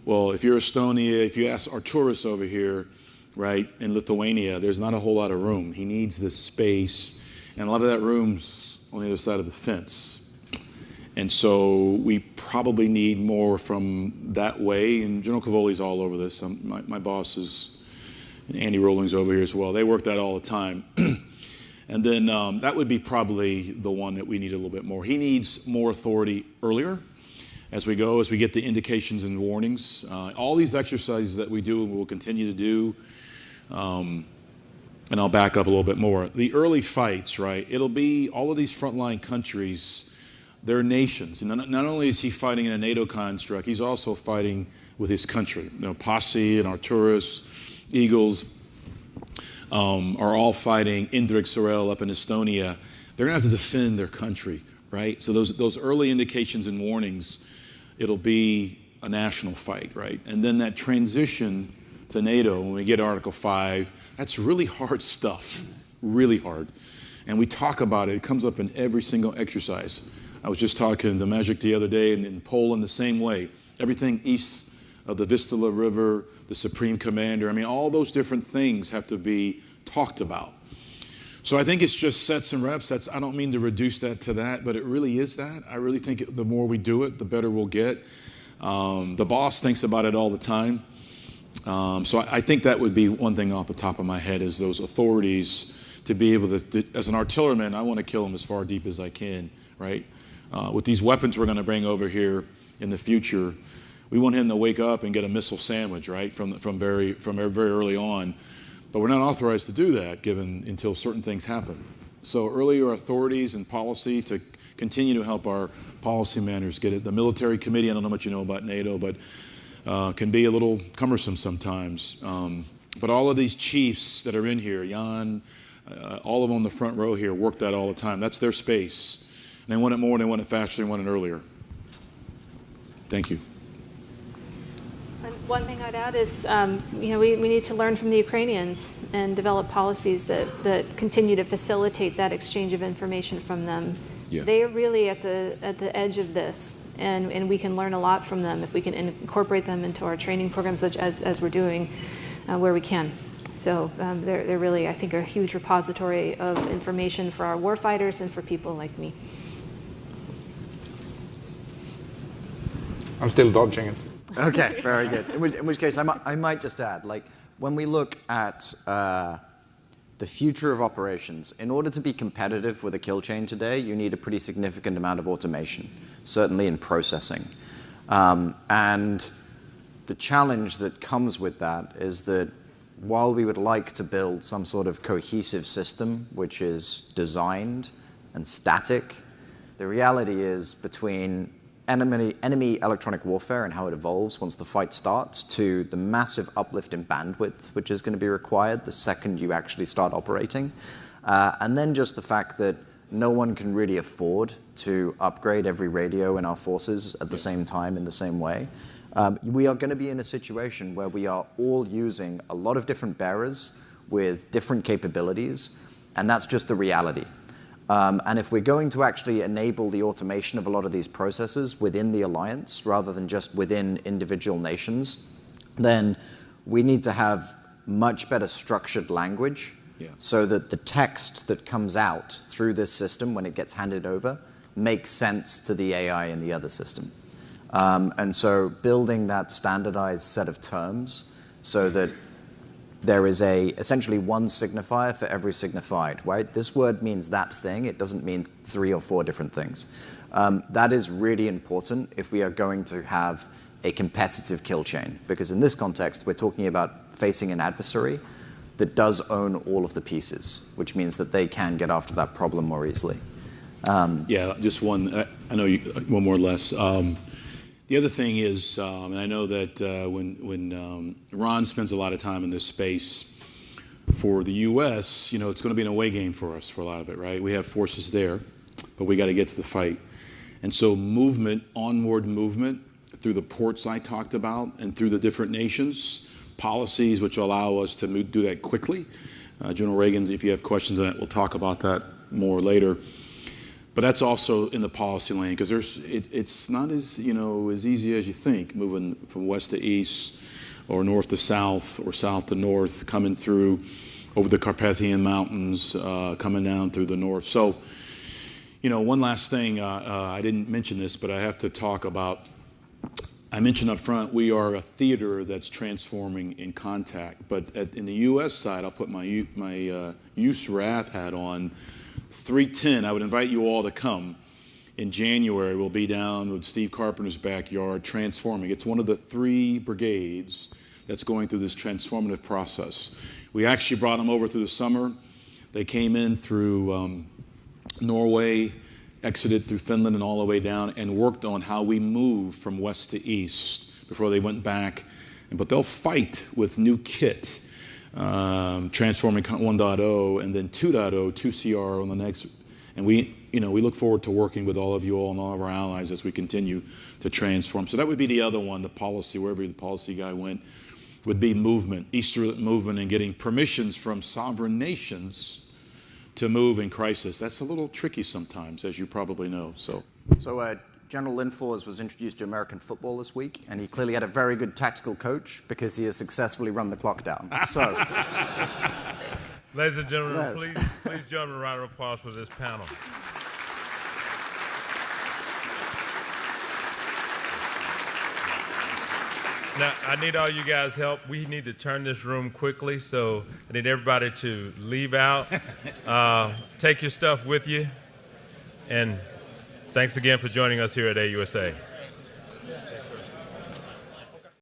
Well, if you're Estonia, if you ask Arturas over here, right, in Lithuania, there's not a whole lot of room. He needs the space, and a lot of that room's on the other side of the fence. And so we probably need more from that way, and General Cavoli's all over this. My boss is, Andy Rolling's over here as well. They work that all the time. And then that would be probably the one that we need a little bit more. He needs more authority earlier as we go, as we get the indications and warnings. All these exercises that we do and we'll continue to do, and I'll back up a little bit more. The early fights, right, it'll be all of these frontline countries, they're nations. And not only is he fighting in a NATO construct, he's also fighting with his country. You know, Posse and Arturas, Eagles, are all fighting Indrek Sorel up in Estonia. They're going to have to defend their country, right? So those early indications and warnings, it'll be a national fight, right? And then that transition to NATO, when we get Article 5, that's really hard stuff, really hard. And we talk about it. It comes up in every single exercise. I was just talking to Magic the other day, and in Poland the same way. Everything east of the Vistula River, the Supreme Commander, I mean, all those different things have to be talked about. So I think it's just sets and reps. I don't mean to reduce that to that, but it really is that. I really think the more we do it, the better we'll get. The boss thinks about it all the time. So I think that would be one thing off the top of my head, is those authorities to be able to, as an artilleryman, I want to kill them as far deep as I can, right? With these weapons we're going to bring over here in the future, we want him to wake up and get a missile sandwich, right, from very early on. But we're not authorized to do that until certain things happen. So earlier authorities and policy to continue to help our policy manners get it. The military committee, I don't know much you know about NATO, but can be a little cumbersome sometimes. But all of these chiefs that are in here, Jan, all of them on the front row here, work that all the time. That's their space. And they want it more, they want it faster, they want it earlier. Thank you. One thing I'd add is, we need to learn from the Ukrainians and develop policies that continue to facilitate that exchange of information from them. Yeah. They are really at the edge of this, and we can learn a lot from them if we can incorporate them into our training programs, such as we're doing where we can. So they're really, I think, a huge repository of information for our warfighters and for people like me. I'm still dodging it. Okay, very good. In which case, I might just add, like, when we look at the future of operations, in order to be competitive with a kill chain today, you need a pretty significant amount of automation, certainly in processing. And the challenge that comes with that is that while we would like to build some sort of cohesive system which is designed and static, the reality is between enemy electronic warfare and how it evolves once the fight starts, to the massive uplift in bandwidth which is going to be required the second you actually start operating. And then just the fact that no one can really afford to upgrade every radio in our forces at the same time in the same way. We are going to be in a situation where we are all using a lot of different bearers with different capabilities, and that's just the reality. And if we're going to actually enable the automation of a lot of these processes within the alliance rather than just within individual nations, then we need to have much better structured language so that the text that comes out through this system when it gets handed over makes sense to the AI in the other system. And so building that standardized set of terms so that there is essentially one signifier for every signified, right? This word means that thing. It doesn't mean 3 or 4 different things. That is really important if we are going to have a competitive kill chain, because in this context, we're talking about facing an adversary that does own all of the pieces, which means that they can get after that problem more easily. Yeah, just one. I know one more or less. The other thing is, and I know that when Ron spends a lot of time in this space, for the U.S., it's going to be an away game for us for a lot of it, right? We have forces there, but we got to get to the fight. And so movement, onward movement through the ports I talked about and through the different nations, policies which allow us to do that quickly. General Reagan, if you have questions on that, we'll talk about that more later. But that's also in the policy lane, because it's not as as easy as you think, moving from west to east, or north to south, or south to north, coming through over the Carpathian Mountains, coming down through the north. So, one last thing, I didn't mention this, but I have to talk about. I mentioned up front, we are a theater that's transforming in contact. But in the U.S. side, I'll put my USRAF hat on. 310, I would invite you all to come. In January, we'll be down with Steve Carpenter's backyard transforming. It's one of the 3 brigades that's going through this transformative process. We actually brought them over through the summer. They came in through Norway, exited through Finland and all the way down, and worked on how we move from west to east before they went back. But they'll fight with new kit. Transforming 1.0 and then 2.0, 2CR on the next, and we look forward to working with all of you all and all of our allies as we continue to transform. So that would be the other one, the policy, wherever the policy guy went, would be movement, Easter movement, and getting permissions from sovereign nations to move in crisis. That's a little tricky sometimes, as you probably know. So General Linfors was introduced to American football this week, and he clearly had a very good tactical coach because he has successfully run the clock down. So, ladies and gentlemen, please join me in a round of applause for this panel. Now, I need all you guys' help. We need to turn this room quickly, so I need everybody to leave out. Take your stuff with you, and thanks again for joining us here at AUSA.